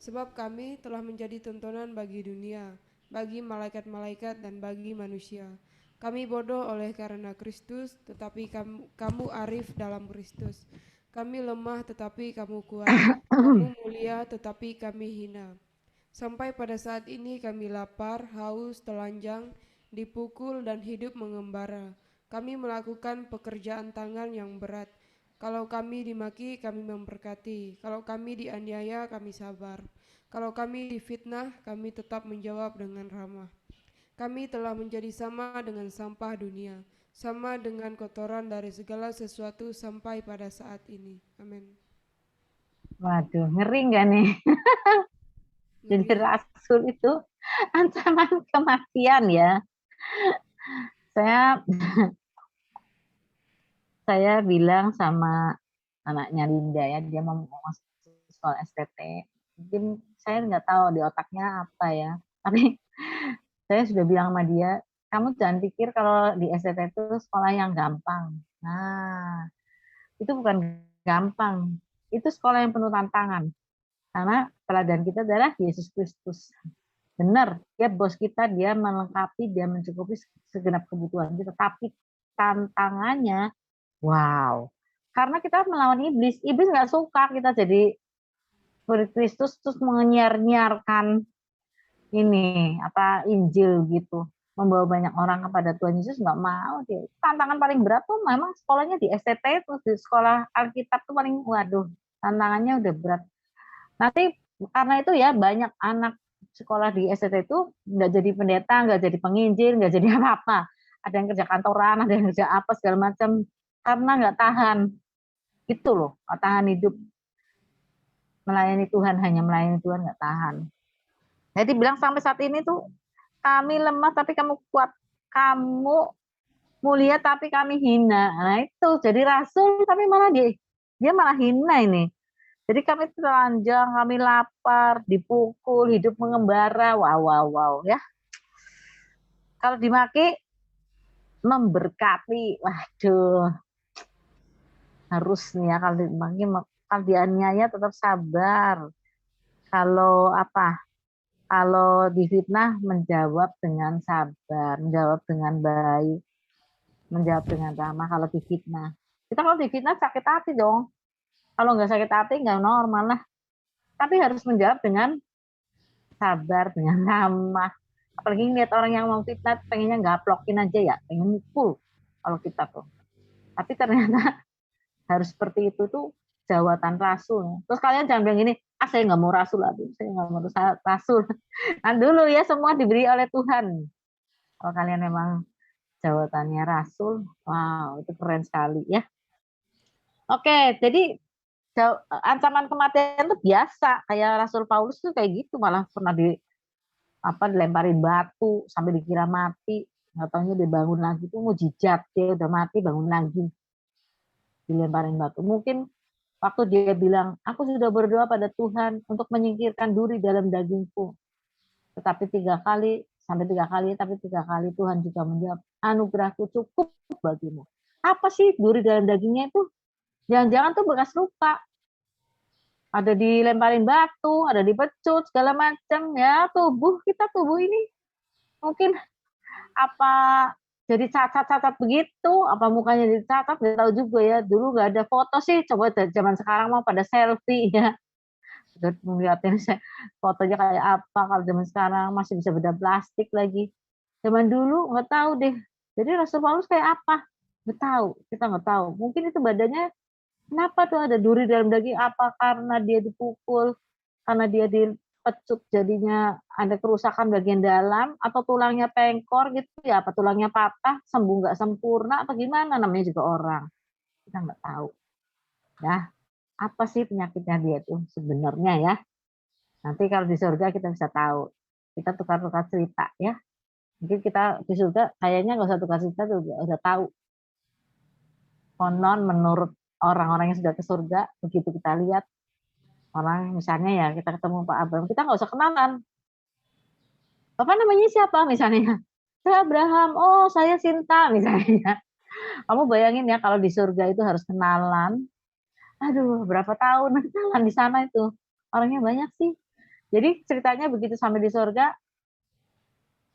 Sebab kami telah menjadi tontonan bagi dunia, bagi malaikat-malaikat dan bagi manusia. Kami bodoh oleh karena Kristus, tetapi kamu arif dalam Kristus. Kami lemah tetapi kamu kuat, kamu mulia tetapi kami hina. Sampai pada saat ini kami lapar, haus, telanjang, dipukul dan hidup mengembara. Kami melakukan pekerjaan tangan yang berat. Kalau kami dimaki, kami memberkati. Kalau kami dianiaya, kami sabar. Kalau kami difitnah, kami tetap menjawab dengan ramah. Kami telah menjadi sama dengan sampah dunia, sama dengan kotoran dari segala sesuatu sampai pada saat ini. Amin. Waduh, ngeri nggak nih? Jadi Ngeri. rasul itu ancaman kematian ya. Saya bilang sama anaknya Linda ya, dia mau masuk sekolah STT. Mungkin saya nggak tahu di otaknya apa ya, tapi saya sudah bilang sama dia, kamu jangan pikir kalau di STT itu sekolah yang gampang. Nah, itu bukan gampang. Itu sekolah yang penuh tantangan. Karena teladan kita adalah Yesus Kristus. Benar, dia bos kita, dia melengkapi, dia mencukupi segenap kebutuhan kita. Tapi tantangannya, wow. Karena kita melawan iblis. Iblis nggak suka kita jadi murid Kristus terus menyiar-nyiarkan ini Injil gitu, membawa banyak orang kepada Tuhan Yesus, nggak mau dia. Tantangan paling berat tuh memang sekolahnya di STT, terus di sekolah Alkitab tuh paling waduh, tantangannya udah berat. Nanti karena itu ya banyak anak sekolah di STT itu nggak jadi pendeta, nggak jadi penginjil, nggak jadi apa-apa. Ada yang kerja kantoran, ada yang kerja apa segala macam karena nggak tahan. Gitu loh, nggak tahan hidup melayani Tuhan, hanya melayani Tuhan nggak tahan. Jadi bilang sampai saat ini tuh kami lemah tapi kamu kuat, kamu mulia tapi kami hina. Nah itu jadi rasul tapi malah dia malah hina ini. Jadi kami telanjang, kami lapar, dipukul, hidup mengembara. Wow ya. Kalau dimaki memberkati, waduh. Harus nih ya kalau dimaki, kalau dianiaya tetap sabar. Kalau kalau difitnah menjawab dengan sabar, menjawab dengan baik, menjawab dengan ramah. Kalau difitnah, kita kalau difitnah sakit hati dong. Kalau nggak sakit hati nggak normal lah. Tapi harus menjawab dengan sabar, dengan ramah. Apalagi lihat orang yang mau fitnah, pengennya gaplokin aja ya, pengen mukul kalau kita tuh. Tapi ternyata harus seperti itu tuh jawatan rasul. Terus kalian jangan bilang gini, saya nggak mau rasul lagi, saya nggak mau rasul. Kan dulu ya semua diberi oleh Tuhan. Kalau kalian memang jawatannya rasul, wow itu keren sekali ya. Oke, jadi ancaman kematian itu biasa, kayak Rasul Paulus tuh kayak gitu, malah pernah dilemparin batu sampai dikira mati, nggak taunya dia bangun lagi, itu mujizat, dia udah mati bangun lagi, dilemparin batu. Mungkin waktu dia bilang, aku sudah berdoa pada Tuhan untuk menyingkirkan duri dalam dagingku, tetapi 3 kali Tuhan juga menjawab, anugerahku cukup bagimu. Apa sih duri dalam dagingnya itu? Jangan-jangan tuh bekas luka. Ada dilemparin batu, ada dipecut, segala macam ya. Tubuh ini mungkin jadi cacat-cacat begitu, apa mukanya jadi cacat, nggak tahu juga ya. Dulu nggak ada foto sih, coba zaman sekarang mau pada selfie ya. Udah ngeliatin fotonya kayak apa, kalau zaman sekarang masih bisa beda plastik lagi. Zaman dulu nggak tahu deh. Jadi Rasul Paulus kayak apa? Nggak tahu, kita nggak tahu. Mungkin itu badannya kenapa tuh ada duri dalam daging? Apa karena dia dipukul, karena dia dipecut jadinya ada kerusakan bagian dalam, atau tulangnya pengkor gitu ya? Apa tulangnya patah, sembuh nggak sempurna, apa gimana? Namanya juga orang, kita nggak tahu. Ya, apa sih penyakitnya dia tuh sebenarnya ya? Nanti kalau di surga kita bisa tahu. Kita tukar-tukar cerita ya. Mungkin kita di surga kayaknya nggak usah tukar cerita, udah tahu. Konon menurut orang-orang yang sudah ke surga, begitu kita lihat orang, misalnya ya kita ketemu Pak Abraham, kita nggak usah kenalan. Bapak namanya siapa misalnya? Saya Abraham, oh saya Sinta misalnya. Kamu bayangin ya kalau di surga itu harus kenalan. Aduh, berapa tahun kenalan di sana itu. Orangnya banyak sih. Jadi ceritanya begitu sampai di surga,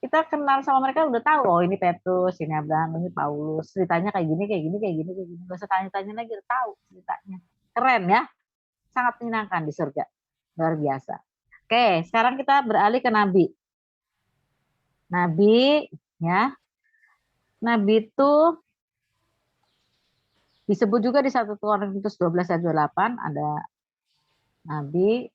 kita kenal sama mereka udah tahu, oh ini Petrus, ini Abraham, ini Paulus. Ceritanya kayak gini, kayak gini, kayak gini, kayak gini. Gak usah tanya-tanya lagi, udah tahu ceritanya. Keren ya, sangat menyenangkan di surga. Luar biasa. Oke, sekarang kita beralih ke Nabi. Nabi, ya. Nabi itu disebut juga di 1 Korintus 12 ayat 28 ada Nabi.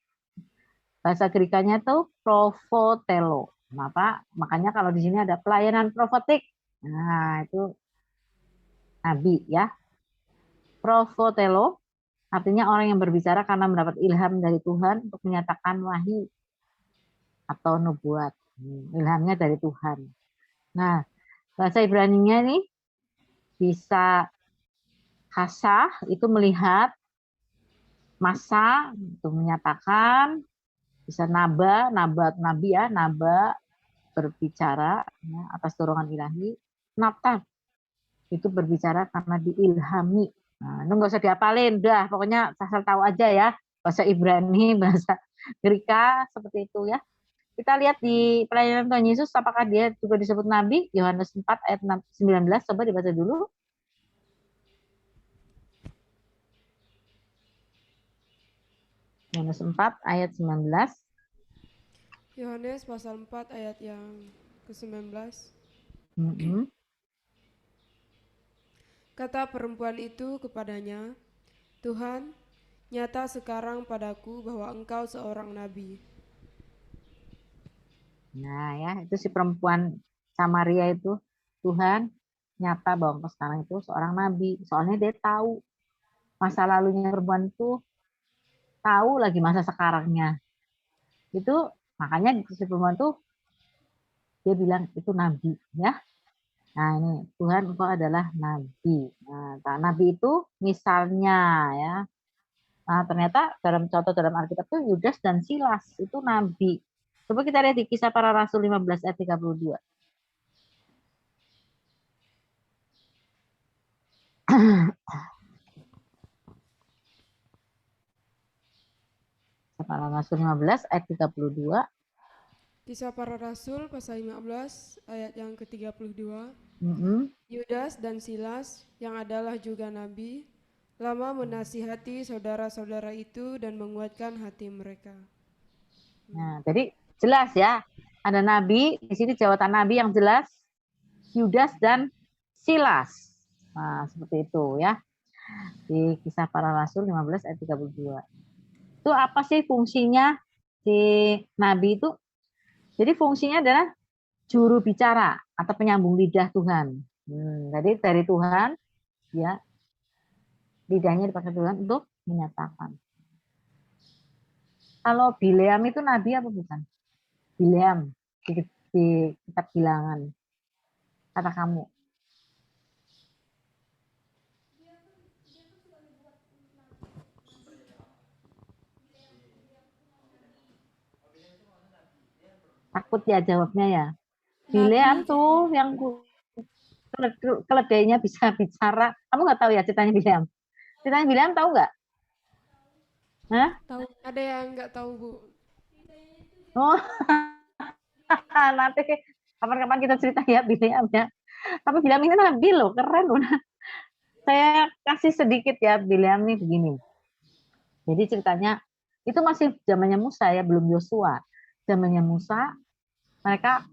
Bahasa Grekanya itu profotelo. Kenapa? Makanya kalau di sini ada pelayanan profetik. Nah, itu Nabi ya. Profotelo artinya orang yang berbicara karena mendapat ilham dari Tuhan untuk menyatakan wahyu atau nubuat. Ilhamnya dari Tuhan. Nah, bahasa Ibraninya ini bisa hasah, itu melihat, masa, itu menyatakan, bisa naba nabi ya, naba berbicara ya, atas dorongan ilahi. Natab itu berbicara karena diilhami. Nah, itu nggak usah dihafalin, udah pokoknya asal tahu aja ya, bahasa Ibrani, bahasa Greka seperti itu ya. Kita lihat di pelayanan Tuhan Yesus, apakah dia juga disebut nabi? Yohanes 4 ayat 19, coba dibaca dulu. Yohanes 4 ayat 19. Yohanes pasal 4 ayat yang ke-19. Kata perempuan itu kepadanya, Tuhan, nyata sekarang padaku bahwa engkau seorang nabi. Nah ya, itu si perempuan Samaria itu, Tuhan nyata bahwa engkau sekarang itu seorang nabi. Soalnya dia tahu masa lalunya perempuan itu, tahu lagi masa sekarangnya. Itu makanya si perempuan itu dia bilang itu nabi ya. Nah ini Tuhan engkau adalah nabi. Nah, nabi itu misalnya ya. Nah ternyata dalam contoh dalam Alkitab itu Yudas dan Silas itu nabi. Coba kita lihat di Kisah Para Rasul 15 ayat 32. Kisah Para Rasul 15 ayat 32. Kisah Para Rasul pasal 15 ayat yang ke-32. Yudas dan Silas yang adalah juga nabi lama menasihati saudara-saudara itu dan menguatkan hati mereka. Nah, jadi jelas ya, ada nabi di sini, jawatan nabi yang jelas Yudas dan Silas. Nah, seperti itu ya. Di Kisah Para Rasul 15 ayat 32. Itu apa sih fungsinya si nabi itu? Jadi fungsinya adalah juru bicara atau penyambung lidah Tuhan. Jadi dari Tuhan, ya lidahnya dipakai Tuhan untuk menyatakan. Kalau Bileam itu nabi apa bukan? Bileam di kitab Bilangan. Kata kamu. Takut ya jawabnya ya. Bileam tuh yang keledainya bisa bicara. Kamu nggak tahu ya ceritanya Bileam? Ceritanya Bileam tahu nggak? Hah? Tahu? Ada yang nggak tahu, Bu? Oh, nanti kapan-kapan kita cerita ya Bileam ya. Tapi Bileam ini nabi loh, keren loh. Saya kasih sedikit ya, Bileam nih begini. Jadi ceritanya itu masih zamannya Musa ya, belum Yosua. Zamannya Musa, mereka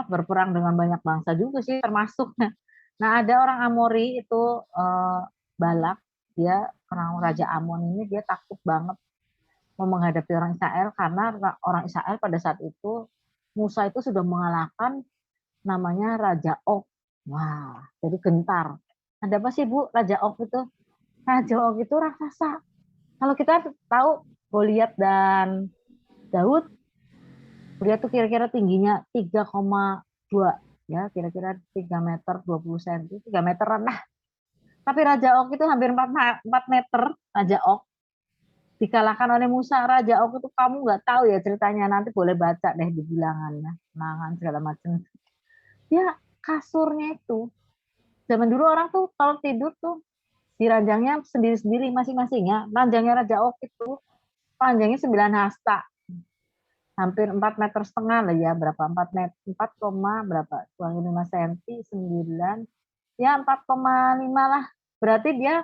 berperang dengan banyak bangsa juga sih, termasuk. Nah ada orang Amori itu Balak, dia orang Raja Amon ini, dia takut banget mau menghadapi orang Israel karena orang Israel pada saat itu Musa itu sudah mengalahkan namanya Raja Og. Wah, jadi gentar. Ada apa sih Bu Raja Og itu? Raja Og itu raksasa. Kalau kita tahu Goliat dan Daud, Goliat itu kira-kira tingginya 3,2 ya, kira-kira 3 meter 20 cm, 3 meteran lah. Tapi Raja Og itu hampir 4 meter, Raja Og. Dikalahkan oleh Musa. Raja Og itu kamu nggak tahu ya ceritanya, nanti boleh baca deh di bilangannya, Bilangan segala macam. Ya kasurnya itu Zaman dulu orang tuh kalau tidur tuh di ranjangnya sendiri-sendiri masing-masing ya. Ranjangnya Raja Ok itu panjangnya 9 hasta, hampir 4,5 meter lah ya, berapa 4 meter 4, berapa kurang 5 senti 9 ya 4,5 lah. Berarti dia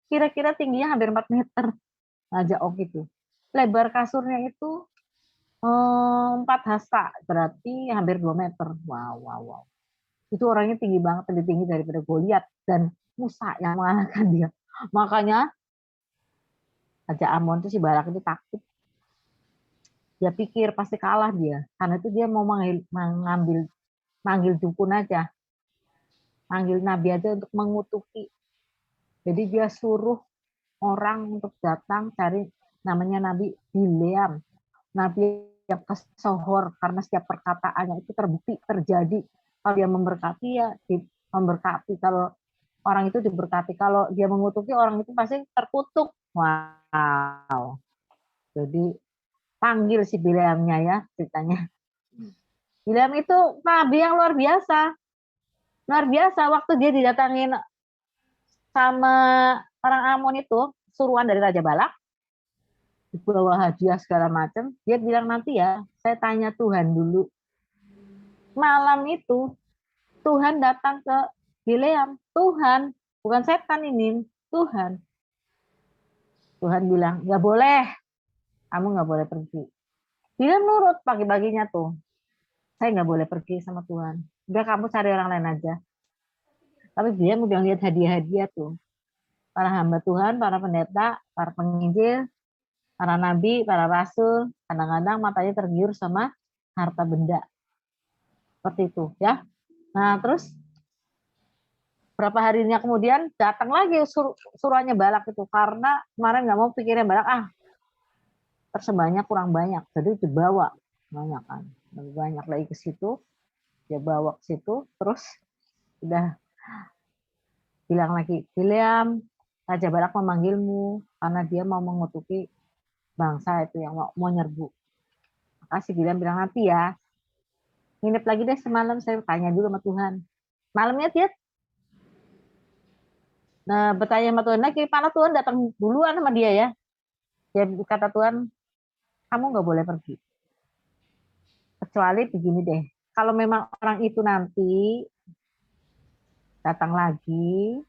kira-kira tingginya hampir 4 meter Raja Ok itu. Lebar kasurnya itu 4 hasta, berarti hampir 2 meter. Wow, wow, wow. Itu orangnya tinggi banget, lebih tinggi daripada Goliat dan Musa yang mengalahkan dia. Makanya Raja Amon itu si Balak itu takut. Dia pikir pasti kalah dia, karena itu dia mau manggil dukun aja, manggil nabi aja untuk mengutuki. Jadi dia suruh orang untuk datang cari namanya Nabi Bileam, nabi yang kesohor karena setiap perkataannya itu terbukti terjadi. Kalau dia memberkati ya memberkati, kalau orang itu diberkati, kalau dia mengutuki orang itu pasti terkutuk. Wow. Jadi panggil si Bileamnya ya ceritanya. Bileam itu nabi yang luar biasa. Luar biasa waktu dia didatangin sama orang Amon itu, suruhan dari Raja Balak, dibawa hadiah segala macam, dia bilang nanti ya, saya tanya Tuhan dulu. Malam itu Tuhan datang ke Bileam, Tuhan, bukan setan ini, Tuhan. Tuhan bilang, nggak boleh, kamu nggak boleh pergi. Dia nurut pagi-paginya tuh, saya nggak boleh pergi sama Tuhan. Udah kamu cari orang lain aja. Tapi dia udah lihat hadiah-hadiah tuh. Para hamba Tuhan, para pendeta, para penginjil, para nabi, para rasul, kadang-kadang matanya tergiur sama harta benda. Seperti itu ya. Nah terus berapa harinya kemudian datang lagi suruhannya Balak itu. Karena kemarin nggak mau pikirnya Balak, persembahannya kurang banyak. Jadi dibawa banyak kan. Lebih banyak lagi ke situ. Dia bawa ke situ. Terus udah bilang lagi, Bileam, Raja Balak memanggilmu karena dia mau mengutuki bangsa itu yang mau nyerbu. Makasih Bileam bilang nanti ya. Nginep lagi deh semalam, saya tanya dulu sama Tuhan. Malamnya dia bertanya sama Tuhan lagi, mana Tuhan datang duluan sama dia ya. Dia kata Tuhan, kamu nggak boleh pergi. Kecuali begini deh, kalau memang orang itu nanti datang lagi,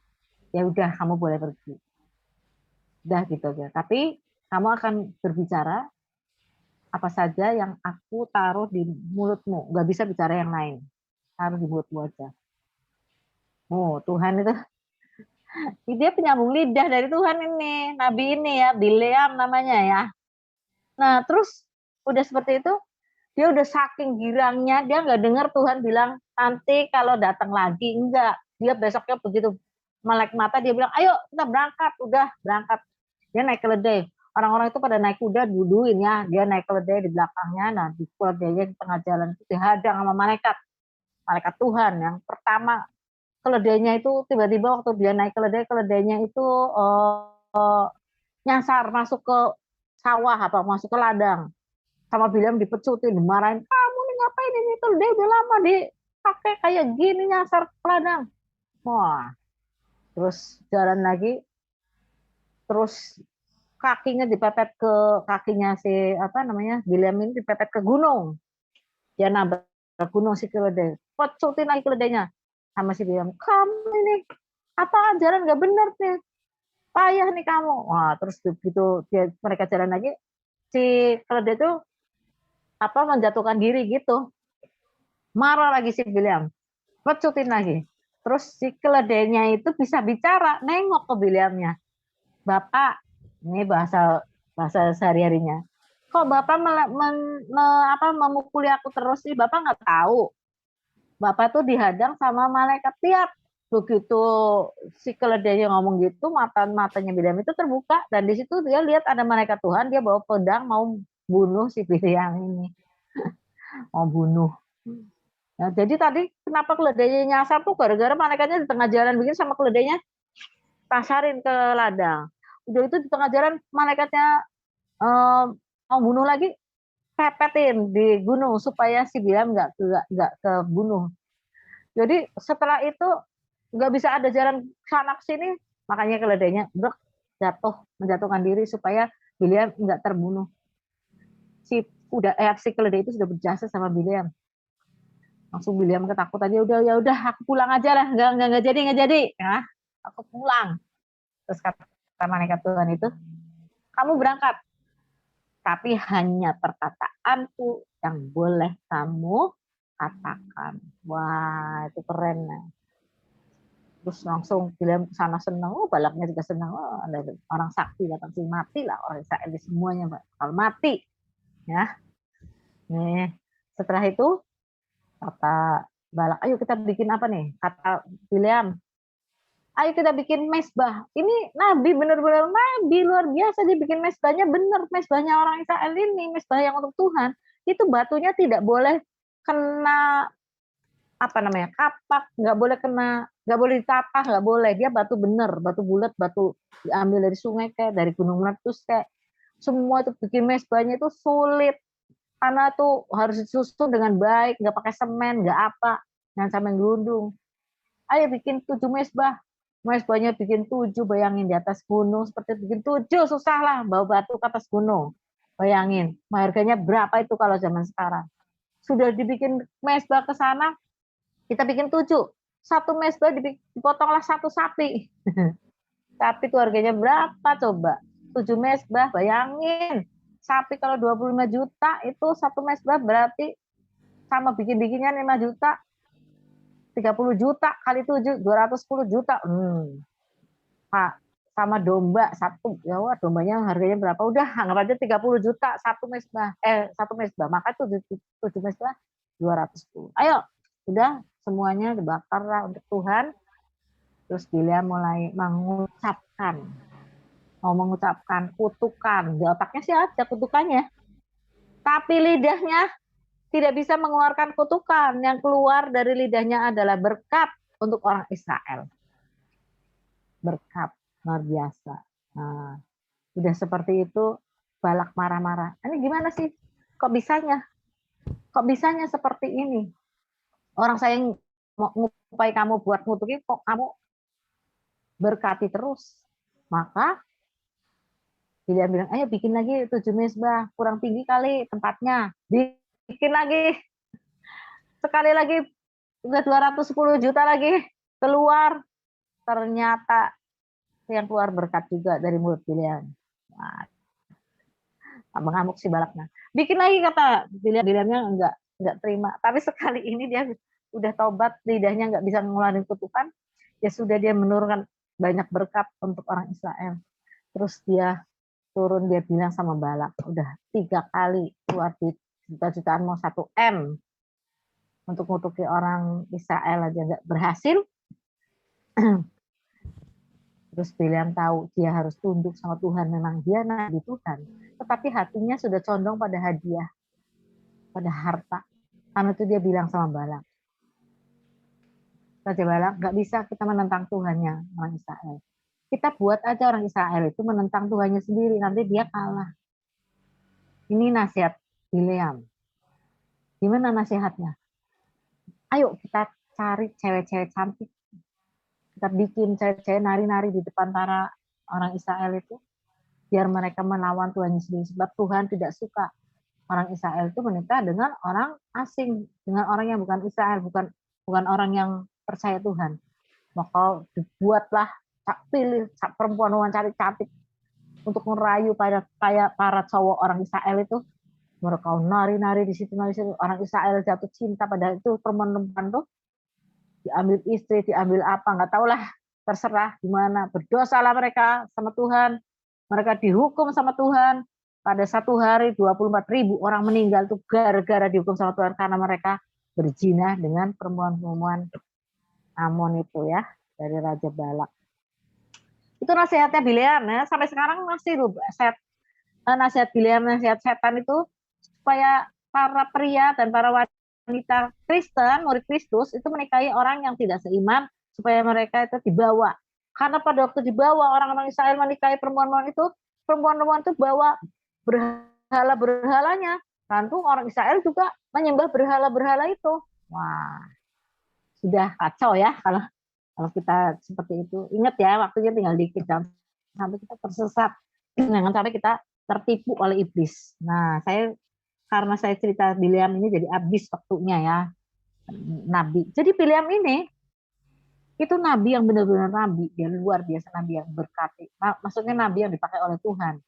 ya udah kamu boleh pergi. Udah gitu aja. Tapi kamu akan berbicara apa saja yang aku taruh di mulutmu. Nggak bisa bicara yang lain. Taruh di mulutmu aja. Oh, Tuhan itu dia penyambung lidah dari Tuhan ini. Nabi ini ya, Bileam namanya ya. Nah, terus udah seperti itu, dia udah saking girangnya, dia nggak dengar Tuhan bilang, nanti kalau datang lagi, enggak. Dia besoknya begitu melek mata, dia bilang, ayo kita berangkat, udah berangkat. Dia naik keledai. Orang-orang itu pada naik kuda, duduin ya. Dia naik keledai di belakangnya, nah di keledainya di tengah jalan itu dihadang sama malaikat. Malaikat Tuhan yang pertama, keledainya itu tiba-tiba waktu dia naik keledai, keledainya itu nyasar masuk ke sawah apa masuk ke ladang. Sama Bileam dipecutin, dimarahin, kamu nih ngapain ini keledai udah lama dipakai kayak gini nyasar ke ladang. Wah, terus jalan lagi, terus kakinya dipepet ke kakinya si apa namanya Bileam ini dipepet ke gunung. Dia nabrak gunung si keledai, pecutin lagi keledainya sama si Bileam. Kamu ini apa ajaran nggak benar nih, payah nih kamu. Wah, terus begitu mereka jalan lagi, si keledai itu apa menjatuhkan diri gitu. Marah lagi si Bileam, pecutin lagi. Terus si keledainya itu bisa bicara, nengok ke Bileamnya. Bapak, ini bahasa sehari-harinya. Kok Bapak memukuli aku terus sih? Bapak nggak tahu. Bapak tuh dihadang sama malaikat. Lihat, begitu si keledainya ngomong gitu, matanya Bileam itu terbuka dan di situ dia lihat ada malaikat Tuhan, dia bawa pedang mau bunuh si Bileam ini. Mau bunuh. Nah, jadi tadi kenapa keledainya nyasar tuh gara-gara malaikatnya di tengah jalan begini sama keledainya pasarin ke ladang. Udah itu di tengah jalan malaikatnya mau bunuh lagi, pepetin di gunung supaya si Bileam nggak kebunuh. Jadi setelah itu nggak bisa ada jalan sana ke sini, makanya keledainya menjatuhkan diri supaya Bileam nggak terbunuh. Si keledai itu sudah berjasa sama Bileam. Langsung Bileam ketakutan, ya udah aku pulang aja lah, nggak jadi, ya, aku pulang. Terus kata malaikat Tuhan itu, kamu berangkat, tapi hanya perkataanku yang boleh kamu katakan. Wah, itu keren. Terus langsung Bileam kesana senang, balaknya juga senang, ada orang sakti datang sih, mati lah orang Israel semuanya, Pak. Kalau mati, ya. Nih, setelah itu kata Balak, ayo kita bikin apa nih? Kata Bileam, ayo kita bikin mesbah. Ini nabi, benar-benar nabi, luar biasa, dia bikin mesbahnya benar, mesbahnya orang Israel ini, mesbah yang untuk Tuhan. Itu batunya tidak boleh kena kapak, nggak boleh ditata, nggak boleh. Dia batu bener, batu bulat, batu diambil dari sungai kayak dari gunung meletus kayak. Semua itu bikin mesbahnya itu sulit, karena tuh harus disusun dengan baik, nggak pakai semen, nggak apa, jangan sampai gelundung. Ayo bikin 7 mesbah. Mesbahnya bikin 7, bayangin di atas gunung, seperti bikin 7 susah lah, bawa batu ke atas gunung. Bayangin, harganya berapa itu kalau zaman sekarang. Sudah dibikin mesbah ke sana, kita bikin 7. Satu mesbah dipotonglah 1 sapi. Sapi itu harganya berapa coba? 7 mesbah, bayangin. Sapi kalau 25 juta, itu 1 mesbah berarti sama bikin-bikinnya 5 juta. 30 juta kali 7, 210 juta. Pak, sama domba satu, ya wah, dombanya harganya berapa? Udah, anggap aja 30 juta satu mesbah. Maka itu 7 mesbah 210. Ayo, udah semuanya dibakar lah untuk Tuhan. Terus Bileam mulai mau mengucapkan kutukan. Di otaknya sih ada kutukannya. Tapi lidahnya tidak bisa mengeluarkan kutukan. Yang keluar dari lidahnya adalah berkat untuk orang Israel. Berkat, luar biasa. Nah, udah seperti itu, Balak marah-marah. Ini gimana sih? Kok bisanya seperti ini? Orang saya mau ngupai kamu buat ngutuki, kok kamu berkati terus? Maka dia bilang, ayo bikin lagi 7 mesbah, kurang tinggi kali tempatnya. Bikin lagi. Sekali lagi, udah 210 juta lagi keluar. Ternyata yang keluar berkat juga dari mulut Bileam. Mengamuk si Balaknya. Bikin lagi kata Bileamnya enggak terima. Tapi sekali ini dia udah tobat, lidahnya enggak bisa ngeluarin kutukan. Ya sudah, dia menurunkan banyak berkat untuk orang Israel. Terus dia turun, dia bilang sama Balak, udah 3 kali keluar duit juta-jutaan, mau 1 M untuk ngutuki orang Israel aja nggak berhasil. Terus Bileam tahu dia harus tunduk sama Tuhan, memang dia nabi Tuhan, tetapi hatinya sudah condong pada hadiah, pada harta. Karena itu dia bilang sama Balak, Raja Balak, nggak bisa kita menentang Tuhannya orang Israel. Kita buat aja orang Israel itu menentang Tuhannya sendiri, nanti dia kalah. Ini nasihat Bileam. Gimana nasihatnya? Ayo kita cari cewek-cewek cantik. Kita bikin cewek-cewek nari-nari di depan para orang Israel itu, biar mereka melawan Tuhannya sendiri. Sebab Tuhan tidak suka orang Israel itu menikah dengan orang asing, dengan orang yang bukan Israel, bukan orang yang percaya Tuhan. Maka dibuatlah, pilih perempuan cari cantik untuk merayu para cowok orang Israel itu. Mereka nari-nari di situ, orang Israel jatuh cinta pada itu perempuan-perempuan tuh, diambil istri, diambil apa, nggak tahu lah, terserah gimana. Berdosalah mereka sama Tuhan, mereka dihukum sama Tuhan. Pada satu hari 24.000 orang meninggal tuh gara-gara dihukum sama Tuhan karena mereka berzina dengan perempuan-perempuan Amon itu ya, dari Raja Balak. Itu nasihatnya Bileam ya, sampai sekarang masih nasihat Bileam, nasihat setan itu supaya para pria dan para wanita Kristen, murid Kristus itu menikahi orang yang tidak seiman, supaya mereka itu dibawa. Karena pada waktu dibawa orang-orang Israel menikahi perempuan-perempuan itu bawa berhala-berhalanya. Tentu orang Israel juga menyembah berhala-berhala itu. Wah, sudah kacau ya kalau Kalau kita seperti itu, ingat ya, waktunya tinggal dikit, jangan sampai kita tersesat, jangan sampai kita tertipu oleh iblis. Nah, karena saya cerita Biliam ini jadi habis waktunya ya, nabi. Jadi Biliam ini itu nabi yang benar-benar nabi, dia luar biasa, nabi yang berkati. Maksudnya nabi yang dipakai oleh Tuhan.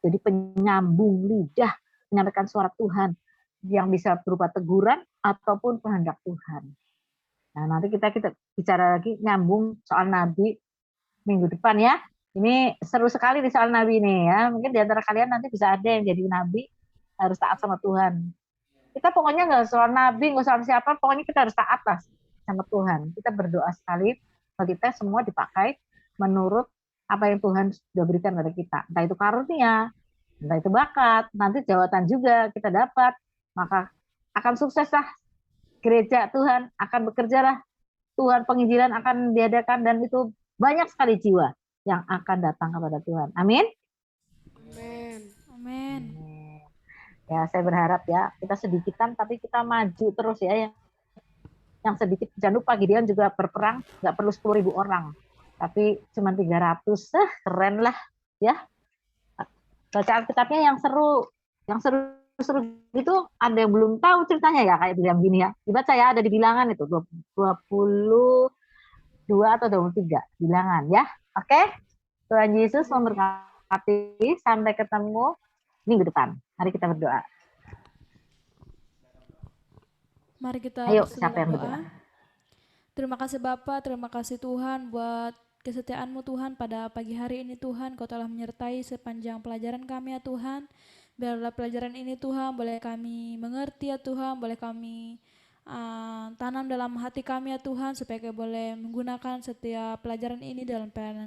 Jadi penyambung lidah, menyampaikan suara Tuhan yang bisa berupa teguran ataupun kehendak Tuhan. Nah, nanti kita bicara lagi nyambung soal nabi minggu depan ya. Ini seru sekali di soal nabi ini ya. Mungkin di antara kalian nanti bisa ada yang jadi nabi, harus taat sama Tuhan. Kita pokoknya nggak soal nabi, nggak soal siapa, pokoknya kita harus taat lah sama Tuhan. Kita berdoa sekali bagi kita semua dipakai menurut apa yang Tuhan sudah berikan pada kita. Entah itu karunia, entah itu bakat, nanti jawatan juga kita dapat. Maka akan sukseslah gereja Tuhan, akan bekerjalah Tuhan, penginjilan akan diadakan, dan itu banyak sekali jiwa yang akan datang kepada Tuhan. Amin. Amin. Amin. Ya, saya berharap ya kita sedikitan tapi kita maju terus ya. Yang sedikit, jangan lupa Gideon juga berperang nggak perlu 10.000 orang, tapi cuma 300. Keren lah ya. Baca Alkitabnya yang seru itu ada yang belum tahu ceritanya ya, kayak bilang gini ya. Dibaca ya, ada di Bilangan itu 22 atau 23 Bilangan ya. Oke. Tuhan Yesus memberkati, sampai ketemu minggu depan. Mari kita berdoa. Mari kita Ayo, bersatu siapa yang berdoa. berdoa? Terima kasih Bapa, terima kasih Tuhan buat kesetiaan-Mu Tuhan pada pagi hari ini Tuhan. Kau telah menyertai sepanjang pelajaran kami ya Tuhan. Biarlah pelajaran ini Tuhan boleh kami mengerti ya Tuhan, boleh kami tanam dalam hati kami ya Tuhan, supaya kami boleh menggunakan setiap pelajaran ini dalam pelayanan